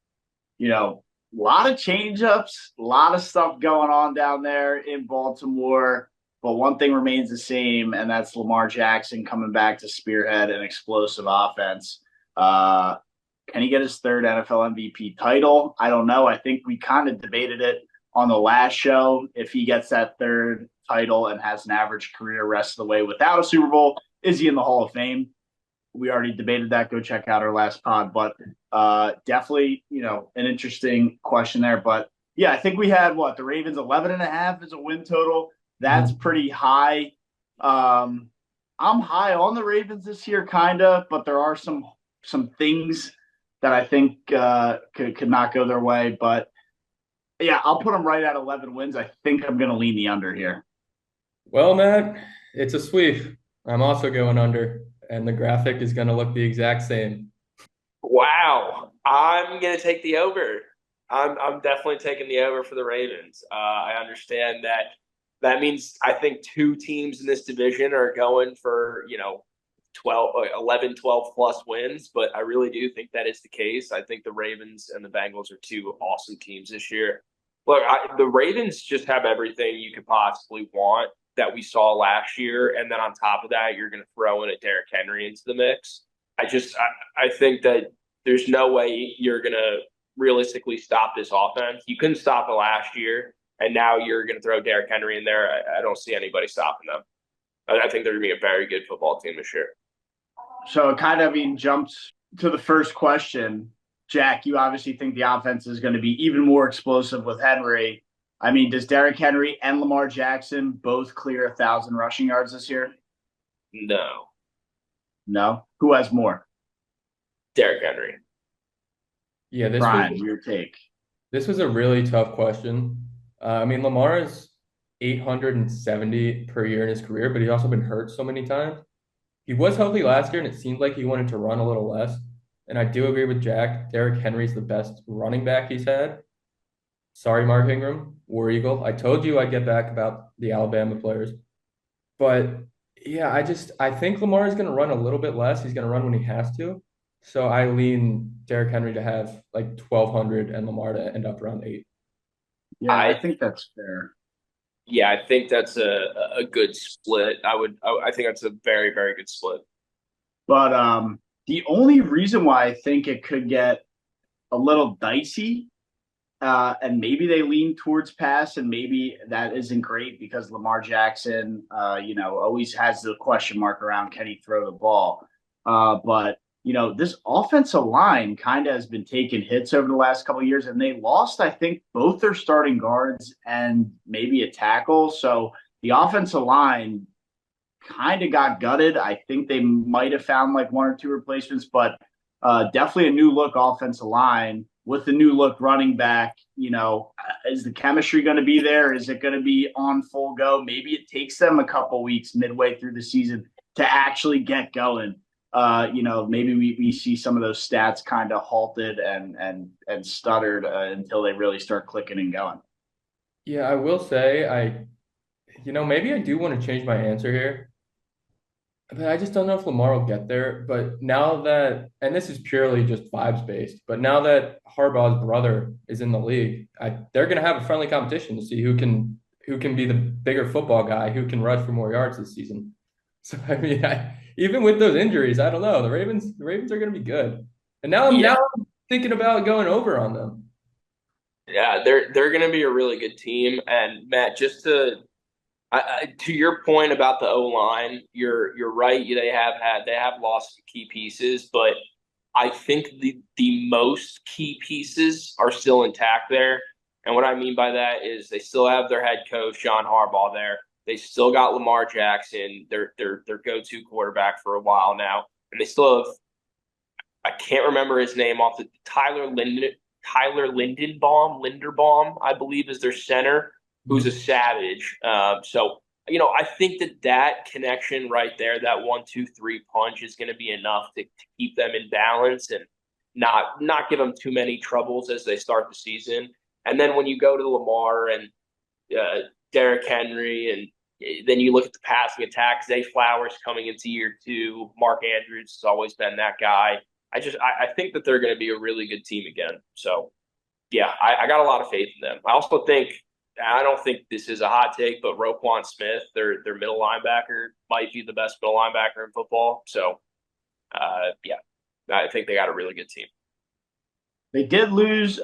A lot of change-ups, a lot of stuff going on down there in Baltimore. But one thing remains the same, and that's Lamar Jackson coming back to spearhead an explosive offense. Can he get his 3rd NFL MVP title? I don't know. I think we kind of debated it on the last show. If he gets that 3rd title and has an average career rest of the way without a Super Bowl, is he in the Hall of Fame? We already debated that. Go check out our last pod. But definitely, an interesting question there. But, yeah, I think we had, the Ravens 11.5 is a win total. That's pretty high. I'm high on the Ravens this year, kind of, but there are some things that I think could not go their way. But yeah, I'll put them right at 11 wins. I think I'm going to lean the under here. Well, Matt, it's a sweep. I'm also going under, and the graphic is going to look the exact same. Wow. I'm going to take the over. I'm definitely taking the over for the Ravens. I understand that means I think two teams in this division are going for, 12, 11, 12 plus wins, but I really do think that is the case. I think the Ravens and the Bengals are two awesome teams this year. Look, the Ravens just have everything you could possibly want that we saw last year. And then on top of that, you're going to throw in a Derrick Henry into the mix. I think that there's no way you're going to realistically stop this offense. You couldn't stop it last year, and now you're going to throw Derrick Henry in there. I don't see anybody stopping them. I think they're going to be a very good football team this year. So it kind of jumps to the first question. Jack, you obviously think the offense is going to be even more explosive with Henry. I mean, does Derrick Henry and Lamar Jackson both clear 1,000 rushing yards this year? No. No? Who has more? Derrick Henry. Yeah, Brian, your take. This was a really tough question. Lamar is 870 per year in his career, but he's also been hurt so many times. He was healthy last year, and it seemed like he wanted to run a little less. And I do agree with Jack. Derrick Henry's the best running back he's had. Sorry, Mark Ingram, War Eagle. I told you I'd get back about the Alabama players. But yeah, I think Lamar is going to run a little bit less. He's going to run when he has to. So I lean Derrick Henry to have like 1,200 and Lamar to end up around 8. Yeah, I think that's fair. Yeah, I think that's a good split. I think that's a very, very good split. But the only reason why I think it could get a little dicey, and maybe they lean towards pass, and maybe that isn't great because Lamar Jackson, always has the question mark around can he throw the ball. But this offensive line kind of has been taking hits over the last couple of years, and they lost, I think, both their starting guards and maybe a tackle. So the offensive line kind of got gutted. I think they might have found like one or two replacements, but definitely a new look offensive line with the new look running back. Is the chemistry going to be there? Is it going to be on full go? Maybe it takes them a couple weeks midway through the season to actually get going. Maybe we see some of those stats kind of halted and stuttered until they really start clicking and going. Yeah, I will say maybe I do want to change my answer here, but I just don't know if Lamar will get there. But now that, and this is purely just vibes based, but now that Harbaugh's brother is in the league, they're going to have a friendly competition to see who can be the bigger football guy, who can rush for more yards this season. So even with those injuries, I don't know. The Ravens are going to be good. And now I'm thinking about going over on them. Yeah, they're going to be a really good team. And Matt, just to your point about the O-line, you're right. They have lost some key pieces, but I think the most key pieces are still intact there. And what I mean by that is they still have their head coach John Harbaugh there. They still got Lamar Jackson, their go-to quarterback for a while now, and they still have, I can't remember his name off the Tyler Linderbaum, I believe, is their center, who's a savage. So I think that connection right there, that 1-2-3 punch, is going to be enough to keep them in balance and not give them too many troubles as they start the season. And then when you go to Lamar and Derrick Henry, and then you look at the passing attack, Zay Flowers coming into year 2, Mark Andrews has always been that guy. I think that they're going to be a really good team again. So, yeah, I got a lot of faith in them. I also think, I don't think this is a hot take, but Roquan Smith, their middle linebacker, might be the best middle linebacker in football. So, I think they got a really good team. They did lose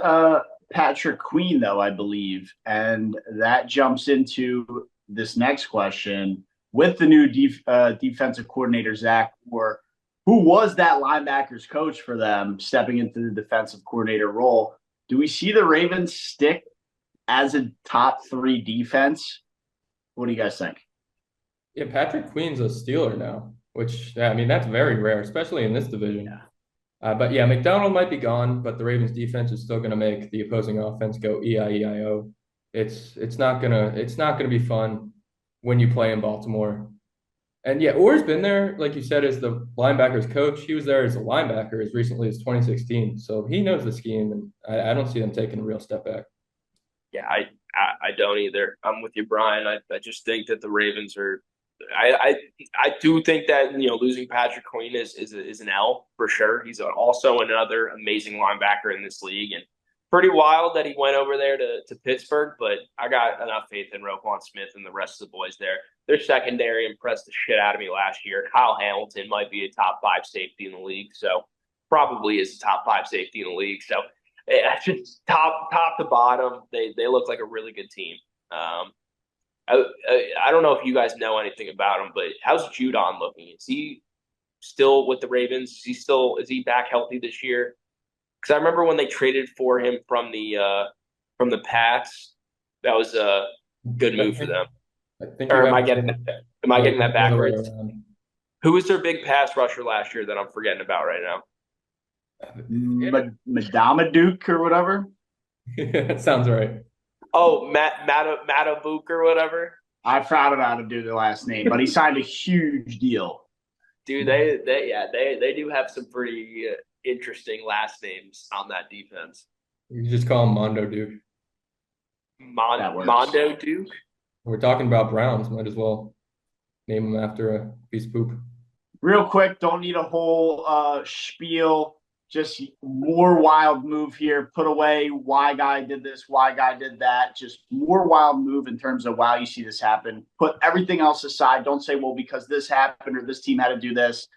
Patrick Queen, though, I believe, and that jumps into this next question with the new defensive coordinator, Zach Moore, who was that linebackers coach for them, stepping into the defensive coordinator role. Do we see the Ravens stick as a top 3 defense? What do you guys think? Yeah, Patrick Queen's a Steeler now, which, yeah, I mean, that's very rare, especially in this division. Yeah. But yeah, McDonald might be gone, but the Ravens defense is still going to make the opposing offense go E-I-E-I-O. It's not gonna be fun when you play in Baltimore. And yeah, Orr's been there, like you said, as the linebackers coach. He was there as a linebacker as recently as 2016, so he knows the scheme, and I don't see them taking a real step back. Yeah, I don't either. I'm with you, Brian. I just think that the Ravens are. I do think that losing Patrick Queen is an L for sure. He's also another amazing linebacker in this league, and pretty wild that he went over there to Pittsburgh. But I got enough faith in Roquan Smith and the rest of the boys there. Their secondary impressed the shit out of me last year. Kyle Hamilton might be a top 5 safety in the league, so probably is a top 5 safety in the league. So just top to bottom, they look like a really good team. I don't know if you guys know anything about him, but how's Judon looking? Is he still with the Ravens? Is he back healthy this year? Because I remember when they traded for him from the Pats, that was a good move for them. I think Or you am I have getting that the other way backwards? around. Who was their big pass rusher last year that I'm forgetting about right now? Madama Duke or whatever. That sounds right. Oh, Matabuk or whatever. I forgot how to do the last name, but he signed a huge deal. Dude, they do have some pretty interesting last names on that defense. You just call him Mondo Duke. Mondo Duke. We're talking about Browns. Might as well name him after a piece of poop. Real quick, don't need a whole spiel. Just more wild move here. Put away why guy did this, why guy did that. Just more wild move in terms of, wow, you see this happen. Put everything else aside. Don't say, well, because this happened or this team had to do this.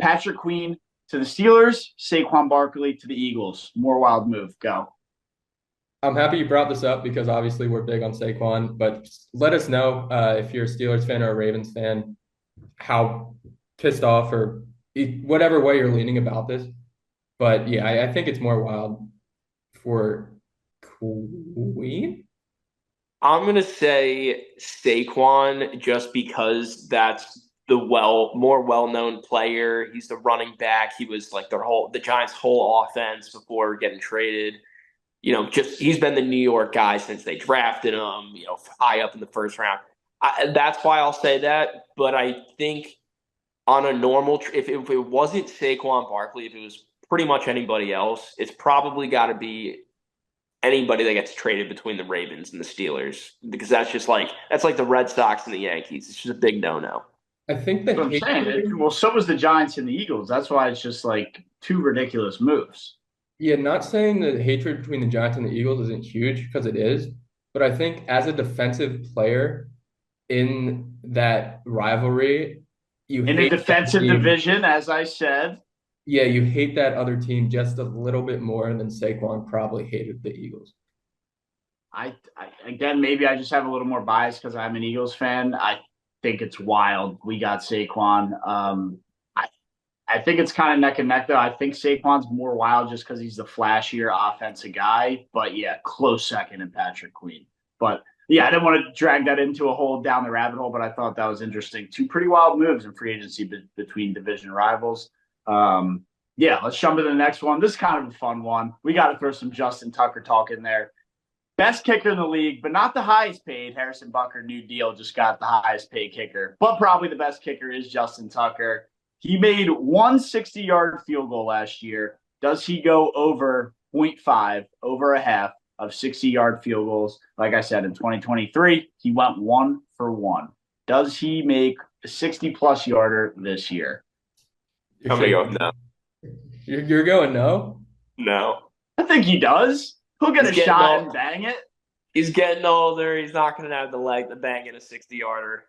Patrick Queen to the Steelers, Saquon Barkley to the Eagles. More wild move. Go. I'm happy you brought this up because obviously we're big on Saquon, but let us know if you're a Steelers fan or a Ravens fan, how pissed off or whatever way you're leaning about this. But yeah, I think it's more wild for Queen. I'm going to say Saquon just because that's the more well-known player. He's the running back. He was like the Giants' whole offense before getting traded. He's been the New York guy since they drafted him, high up in the first round. That's why I'll say that. But I think on a normal, if it wasn't Saquon Barkley, if it was pretty much anybody else, it's probably got to be anybody that gets traded between the Ravens and the Steelers, because that's like the Red Sox and the Yankees. It's just a big no-no. I think That's what I'm saying. Well, so was the Giants and the Eagles. That's why it's just like two ridiculous moves. Yeah, not saying the hatred between the Giants and the Eagles isn't huge, because it is, but I think as a defensive player in that rivalry, in a defensive division, as I said. Yeah, you hate that other team just a little bit more than Saquon probably hated the Eagles. I again, maybe I just have a little more bias because I'm an Eagles fan. I think it's wild. We got Saquon. I think it's kind of neck and neck, though. I think Saquon's more wild just because he's the flashier offensive guy. But, yeah, close second in Patrick Queen. But, yeah, I didn't want to drag that into a hole down the rabbit hole, but I thought that was interesting. Two pretty wild moves in free agency between division rivals. Yeah, let's jump to the next one. This is kind of a fun one. We got to throw some Justin Tucker talk in there. Best kicker in the league, but not the highest paid. Harrison Butker, new deal, just got the highest paid kicker. But probably the best kicker is Justin Tucker. He made one 60-yard field goal last year. Does he go over 0.5, over a half of 60-yard field goals? Like I said, in 2023, he went 1 for 1. Does he make a 60-plus yarder this year? I'm going to go with no. You're going no? No. I think he does. He'll get a shot and bang it. He's getting older. He's not going to have the leg to bang in a 60-yarder.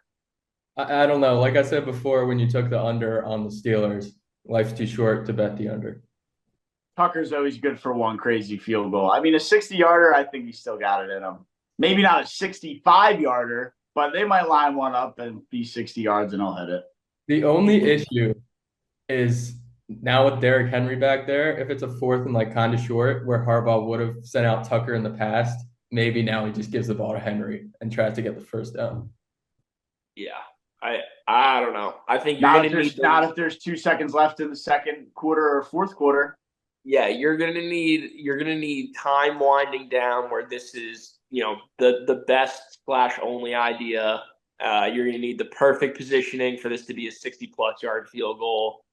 I don't know. Like I said before, when you took the under on the Steelers, life's too short to bet the under. Tucker's always good for one crazy field goal. I mean, a 60-yarder, I think he's still got it in him. Maybe not a 65-yarder, but they might line one up and be 60 yards and he'll hit it. The only issue is now with Derrick Henry back there, if it's a fourth and like kind of short where Harbaugh would have sent out Tucker in the past, maybe now he just gives the ball to Henry and tries to get the first down. Yeah, I don't know. I think you're Not going if to need if there's 2 seconds left in the second quarter or fourth quarter. yeah, you're gonna need time winding down where this is, the best slash only idea. You're gonna need the perfect positioning for this to be a 60+ yard field goal.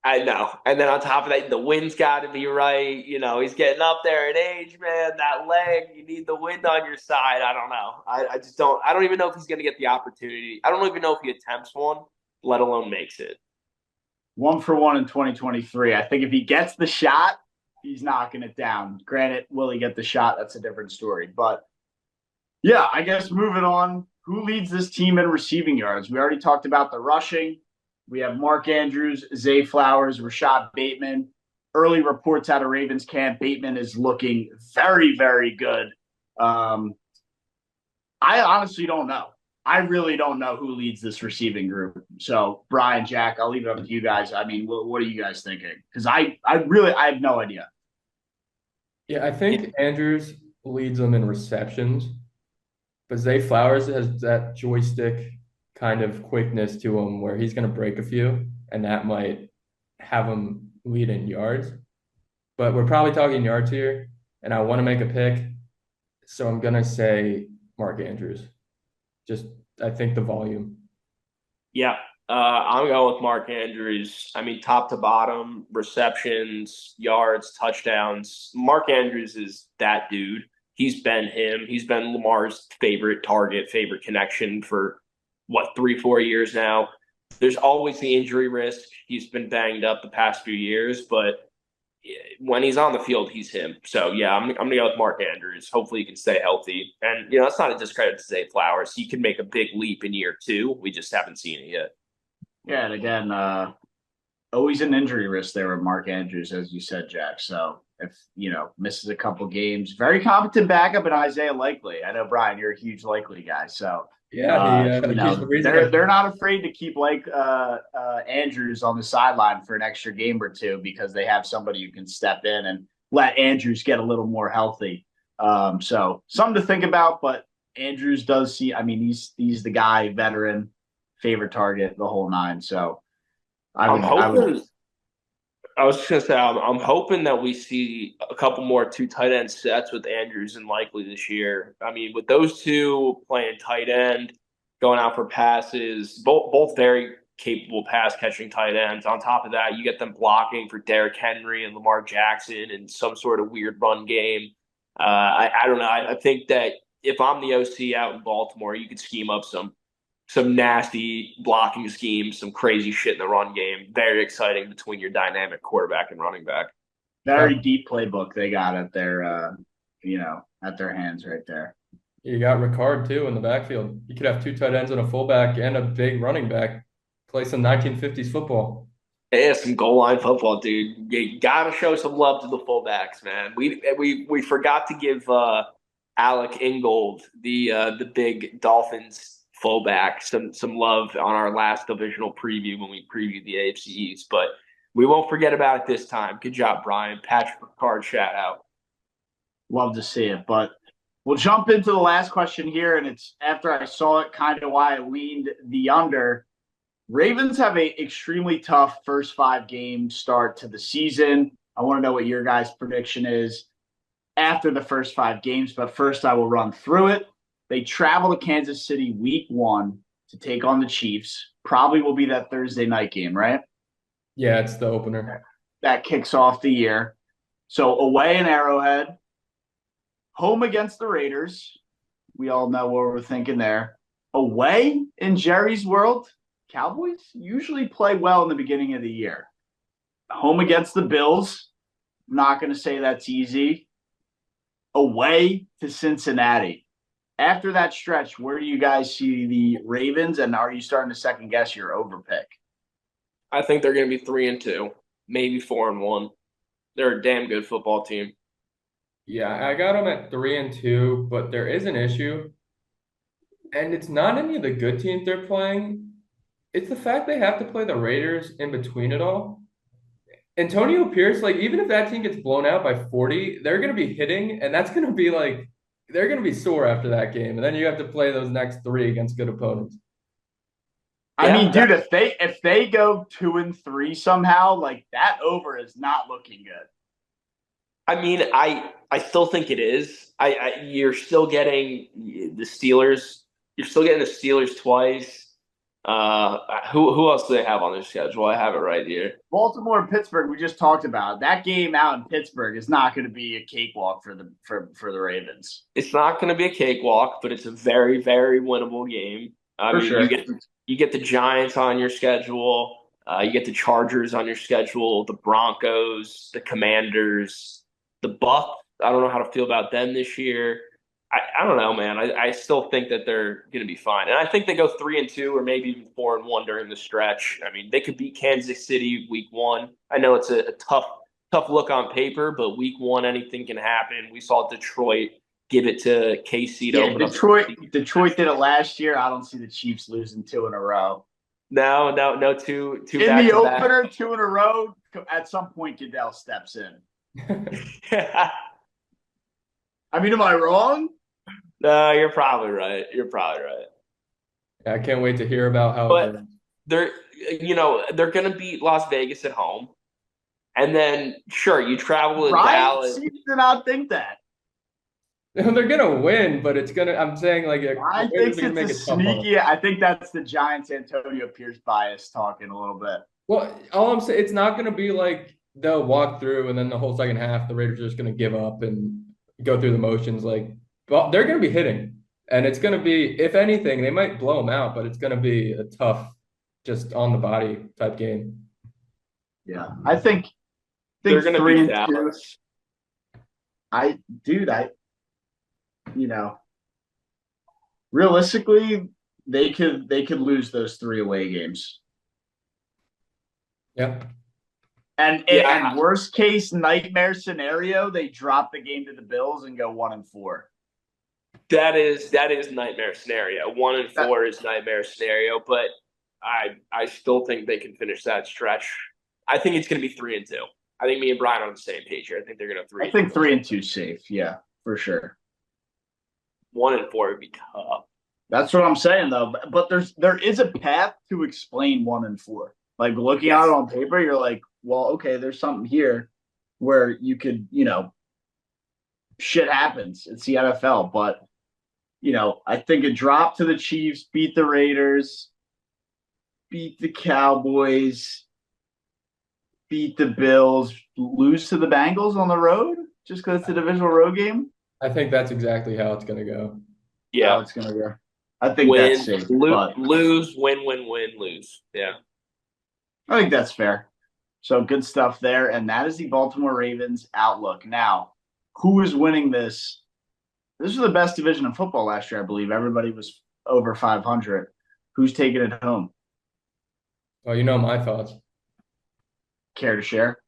I know. And then on top of that, the wind's got to be right. He's getting up there in age, man. That leg, you need the wind on your side. I don't know. I just don't. I don't even know if he's going to get the opportunity. I don't even know if he attempts one, let alone makes it. 1-for-1 in 2023. I think if he gets the shot, he's knocking it down. Granted, will he get the shot? That's a different story. But yeah, I guess moving on. Who leads this team in receiving yards? We already talked about the rushing. We have Mark Andrews, Zay Flowers, Rashad Bateman. Early reports out of Ravens camp, Bateman is looking very, very good. I honestly don't know. I really don't know who leads this receiving group. So, Brian, Jack, I'll leave it up to you guys. I mean, what are you guys thinking? Because I have no idea. Yeah, I think Andrews leads them in receptions, but Zay Flowers has that joystick kind of quickness to him where he's going to break a few, and that might have him lead in yards. But we're probably talking yards here, and I want to make a pick, so I'm going to say Mark Andrews. I think the volume. Yeah, I'm going with Mark Andrews. I mean, top to bottom, receptions, yards, touchdowns. Mark Andrews is that dude. He's been him. He's been Lamar's favorite target, favorite connection for 3-4 years now. There's always the injury risk. He's been banged up the past few years, but when he's on the field, he's him. So yeah, I'm gonna go with Mark Andrews. Hopefully, he can stay healthy. And that's not a discredit to Zay Flowers. He can make a big leap in year 2. We just haven't seen it yet. Yeah, and again, always an injury risk there with Mark Andrews, as you said, Jack. So if misses a couple games, very competent backup in Isaiah Likely. I know, Brian, you're a huge Likely guy, so yeah, he's the reason they're not afraid to keep Andrews on the sideline for an extra game or two because they have somebody who can step in and let Andrews get a little more healthy. So something to think about. But Andrews does see. I mean, he's the guy, veteran, favorite target, the whole nine. So I was just gonna say I'm hoping that we see a couple more 2 tight end sets with Andrews and Likely this year. I mean, with those two playing tight end, going out for passes, both very capable pass catching tight ends. On top of that, you get them blocking for Derrick Henry and Lamar Jackson and some sort of weird run game. I don't know. I think that if I'm the OC out in Baltimore, you could scheme up some nasty blocking schemes, some crazy shit in the run game. Very exciting between your dynamic quarterback and running back. Very deep playbook they got at their at their hands right there. You got Ricard too in the backfield. You could have 2 tight ends and a fullback and a big running back. Play some 1950s football. Yeah, some goal line football, dude. You gotta show some love to the fullbacks, man. We forgot to give Alec Ingold, the big Dolphins fullback, some love on our last divisional preview when we previewed the AFC East, but we won't forget about it this time. Good job, Brian. Patrick Ricard, shout out. Love to see it, but we'll jump into the last question here, and it's after I saw it, kind of why I leaned the under. Ravens have a extremely tough first 5 game start to the season. I want to know what your guys' prediction is after the first 5 games, but first I will run through it. They travel to Kansas City week 1 to take on the Chiefs. Probably will be that Thursday night game, right? Yeah, it's the opener. That kicks off the year. So away in Arrowhead, home against the Raiders. We all know what we're thinking there. Away in Jerry's World, Cowboys usually play well in the beginning of the year. Home against the Bills. I'm not going to say that's easy. Away to Cincinnati. After that stretch, where do you guys see the Ravens, and are you starting to second guess your overpick? I think they're going to be 3-2, maybe 4-1. They're a damn good football team. Yeah, I got them at 3-2, but there is an issue, and it's not any of the good teams they're playing. It's the fact they have to play the Raiders in between it all. Antonio Pierce, even if that team gets blown out by 40, they're going to be hitting, and that's going to be they're going to be sore after that game, and then you have to play those next 3 against good opponents. I Yeah, mean, dude, if they go 2-3 somehow, like that over is not looking good. I mean, I still think it is. You're still getting the Steelers. You're still getting the Steelers twice. Who else do they have on their schedule? I have it right here. Baltimore and Pittsburgh, we just talked about. That game out in Pittsburgh is not going to be a cakewalk for the Ravens. It's not going to be a cakewalk, but it's a very, very winnable game. I For mean, sure. you get the Giants on your schedule. You get the Chargers on your schedule. The Broncos, the Commanders, the Bucs. I don't know how to feel about them this year. I don't know, man. I still think that they're going to be fine, and I think they go 3-2 or maybe even 4-1 during the stretch. I mean, they could beat Kansas City week 1. I know it's a tough look on paper, but week 1 anything can happen. We saw Detroit give it to KC to open Detroit. up. Detroit did it last year. I don't see the Chiefs losing 2 in a row. No, two In back the to back. opener, 2 in a row. At some point, Goodell steps in. I mean, am I wrong? No, you're probably right. You're probably right. I can't wait to hear about how it But goes. they're going to beat Las Vegas at home. And then, sure, you travel to Brian Dallas. seems to not think that. They're gonna win, but it's gonna. I'm saying like I think it's a sneaky. I think that's the Giants' Antonio Pierce bias talking a little bit. Well, all I'm saying, it's not gonna be like they'll walk through and then the whole second half the Raiders are just gonna give up and go through the motions. Like, well, they're gonna be hitting, and it's gonna be, if anything, they might blow them out, but it's gonna be a tough, just on the body type game. Yeah, I think They're going to beat 3-2. Dallas. Realistically, they could lose those 3 away games. Yeah. And worst case nightmare scenario, they drop the game to the Bills and go 1-4. That is nightmare scenario. 1-4 is nightmare scenario, but I still think they can finish that stretch. I think it's going to be 3-2. I think me and Brian are on the same page here. I think they're going to 3. I think 3-2 safe. Yeah, for sure. 1-4 would be tough. That's what I'm saying though. But there is a path to explain 1-4. Like looking at it on paper, you're like, well, okay, there's something here where you could, shit happens. It's the NFL, but I think a drop to the Chiefs, beat the Raiders, beat the Cowboys, beat the Bills, lose to the Bengals on the road just because it's a divisional road game. I think that's exactly how it's gonna go. Yeah, How it's gonna go. I think that's safe. Lose, win, lose. Yeah. I think that's fair. So good stuff there. And that is the Baltimore Ravens outlook. Now, who is winning this? This was the best division in football last year, I believe. Everybody was over 500. Who's taking it home? Oh, you know my thoughts. Care to share?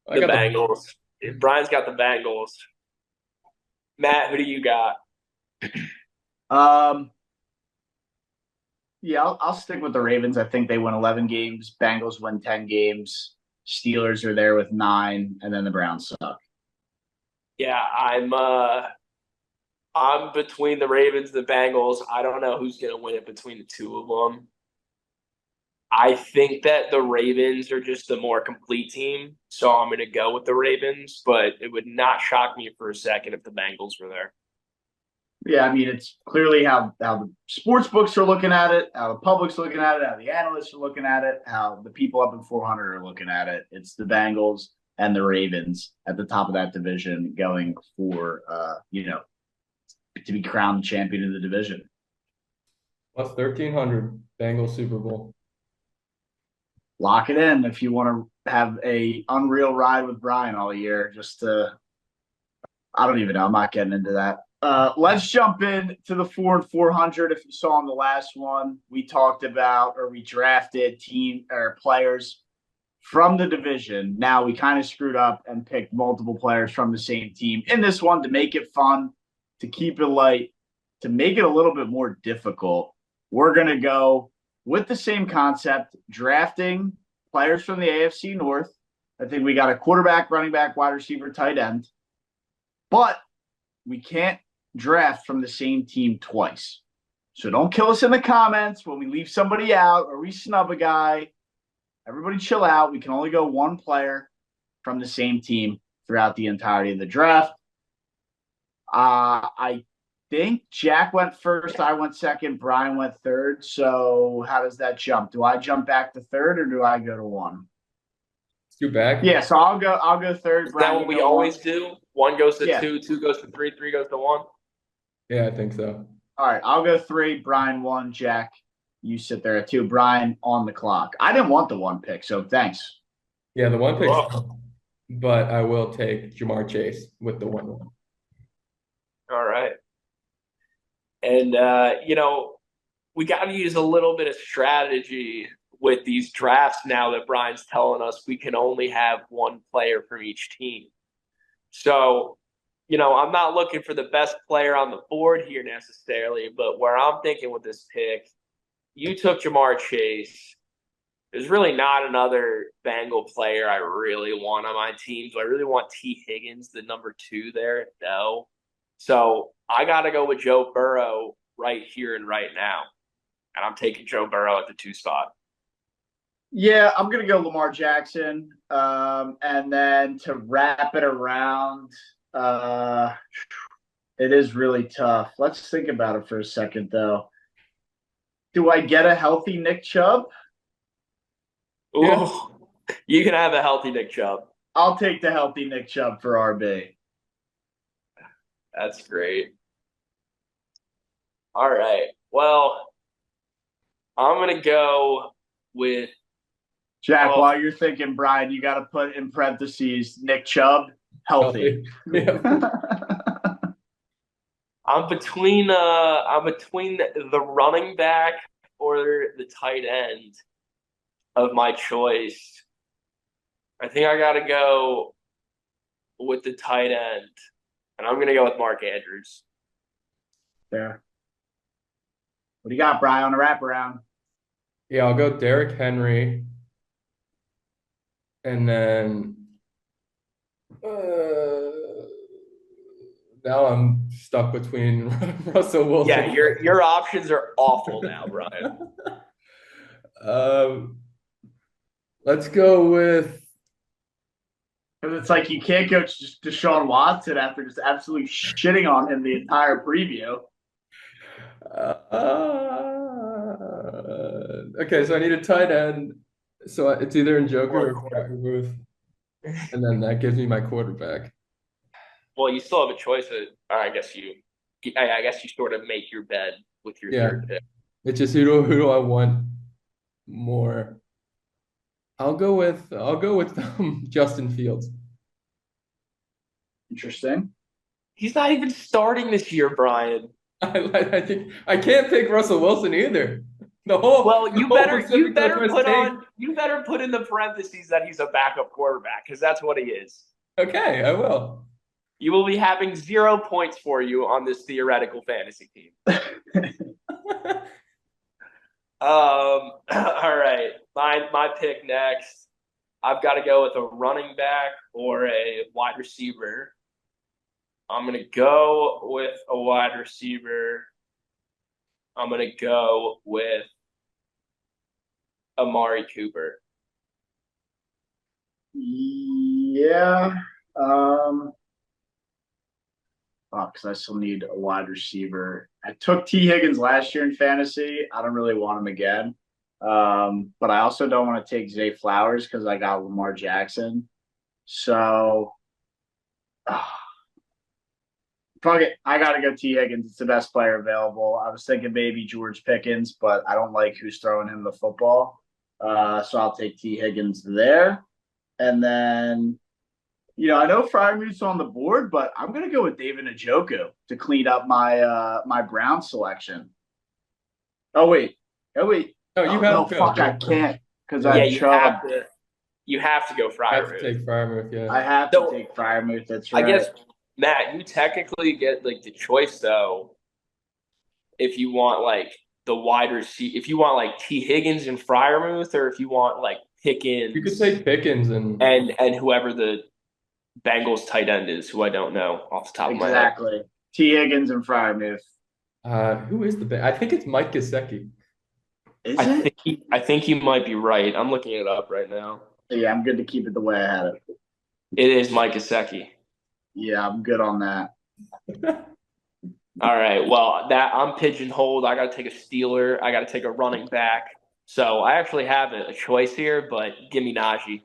The Bengals. Brian's got the Bengals. Matt, who do you got? Yeah, I'll stick with the Ravens. I think they win 11 games. Bengals win 10 games. Steelers are there with 9, and then the Browns suck. Yeah, I'm between the Ravens and the Bengals. I don't know who's going to win it between the two of them. I think that the Ravens are just the more complete team, so I'm going to go with the Ravens, but it would not shock me for a second if the Bengals were there. Yeah, I mean, it's clearly how the sports books are looking at it, how the public's looking at it, how the analysts are looking at it, how the people up in 400 are looking at it. It's the Bengals and the Ravens at the top of that division going for, to be crowned champion of the division. Plus 1,300 Bengals Super Bowl. Lock it in if you want to have a unreal ride with Brian all year. I don't even know. I'm not getting into that. Let's jump in to the 4 and 400. If you saw in the last one, we talked about, or we drafted players from the division. Now we kind of screwed up and picked multiple players from the same team in this one to make it fun, to keep it light, to make it a little bit more difficult. We're going to go with the same concept, drafting players from the AFC North. I think we got a quarterback, running back, wide receiver, tight end. But we can't draft from the same team twice. So don't kill us in the comments when we leave somebody out or we snub a guy. Everybody chill out. We can only go one player from the same team throughout the entirety of the draft. I think Jack went first. I went second. Brian went third. So how does that jump? Do I jump back to third or do I go to one? Two back. Yeah, so I'll go third. Is that what we always do? One goes to two, two goes to three, three goes to one? Yeah, I think so. All right, I'll go three. Brian one. Jack, you sit there at two. Brian on the clock. I didn't want the one pick, so thanks. Yeah, the one pick, but I will take Jamar Chase with the 1-1. All right. And, we got to use a little bit of strategy with these drafts now that Brian's telling us we can only have one player from each team. So, I'm not looking for the best player on the board here necessarily, but where I'm thinking with this pick, you took Jamar Chase. There's really not another Bengal player I really want on my team. Do I really want T. Higgins, the number 2 there? No. So I got to go with Joe Burrow right here and right now. And I'm taking Joe Burrow at the 2 spot. Yeah, I'm going to go Lamar Jackson. And then to wrap it around, it is really tough. Let's think about it for a second, though. Do I get a healthy Nick Chubb? Ooh, yeah. You can have a healthy Nick Chubb. I'll take the healthy Nick Chubb for RB. That's great. All right. Well, I'm going to go with Jack, while you're thinking, Brian, you got to put in parentheses Nick Chubb, healthy. Yeah. I'm between the running back or the tight end of my choice. I think I got to go with the tight end, and I'm going to go with Mark Andrews. There. What do you got, Brian, on a wraparound? Yeah, I'll go Derrick Henry. And then now I'm stuck between Russell Wilson. Yeah, your options are awful now, Brian. Let's go with. Because it's like you can't go just Deshaun Watson after just absolutely shitting on him the entire preview. Okay, so I need a tight end. So it's either Njoku or Freiermuth, and then that gives me my quarterback. Well, you still have a choice. I guess you sort of make your bed with your third pick. It's just who do I want more? I'll go with Justin Fields. Interesting. He's not even starting this year, Brian. I think I can't pick Russell Wilson either. You better put in the parentheses that he's a backup quarterback because that's what he is. Okay, I will. You will be having 0 points for you on this theoretical fantasy team. All right, my pick next. I've got to go with a running back or a wide receiver. I'm going to go with a wide receiver. I'm going to go with Amari Cooper. Yeah. Because I still need a wide receiver. I took T. Higgins last year in fantasy. I don't really want him again. But I also don't want to take Zay Flowers because I got Lamar Jackson. So, fuck it. I got to go T. Higgins. It's the best player available. I was thinking maybe George Pickens, but I don't like who's throwing him the football. So I'll take T. Higgins there. And then, I know Freiermuth's on the board, but I'm going to go with David Njoku to clean up my Brown selection. Oh, wait. Oh, you have to. Fuck, I can't because you have to go Freiermuth. I have to take Freiermuth, yeah. I have to take Freiermuth. That's right. I guess, Matt, you technically get the choice though. If you want the wide receiver, if you want T. Higgins and Freiermuth, or if you want Pickens, you could take Pickens and whoever the Bengals tight end is, who I don't know off the top of my head. Exactly. T. Higgins and Freiermuth. Who is the I think it's Mike Gesicki. Is I it? think you might be right. I'm looking it up right now. Yeah, I'm good to keep it the way I had it. It is Mike Gesicki. Yeah, I'm good on that. All right. Well, I'm pigeonholed. I got to take a Steeler. I got to take a running back. So I actually have a choice here, but give me Najee.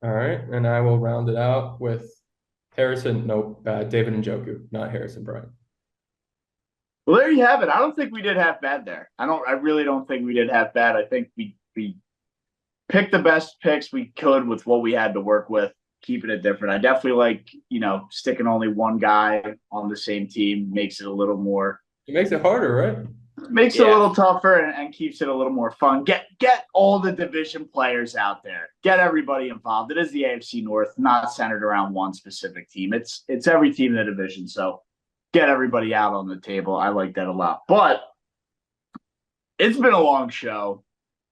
All right, and I will round it out with David Njoku, not Harrison Bryant. Well, there you have it. I don't think we did half bad there. I really don't think we did half bad. I think we picked the best picks we could with what we had to work with, keeping it different. I definitely like, sticking only one guy on the same team makes it a little more. It makes it harder, right? Makes it a little tougher and keeps it a little more fun. Get all the division players out there. Get everybody involved. It is the AFC North, not centered around one specific team. It's every team in the division. So get everybody out on the table. I like that a lot. But it's been a long show.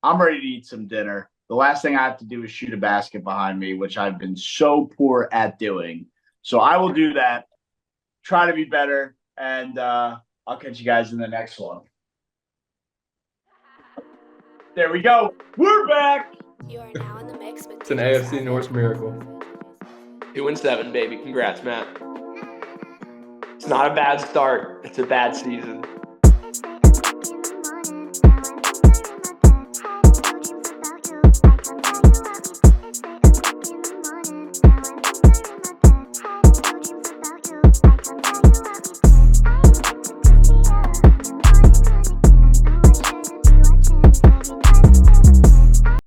I'm ready to eat some dinner. The last thing I have to do is shoot a basket behind me, which I've been so poor at doing. So I will do that, try to be better, and I'll catch you guys in the next one. There we go. We're back. You are now in the mix with It's an AFC North miracle. 2-7, baby. Congrats, Matt. It's not a bad start. It's a bad season.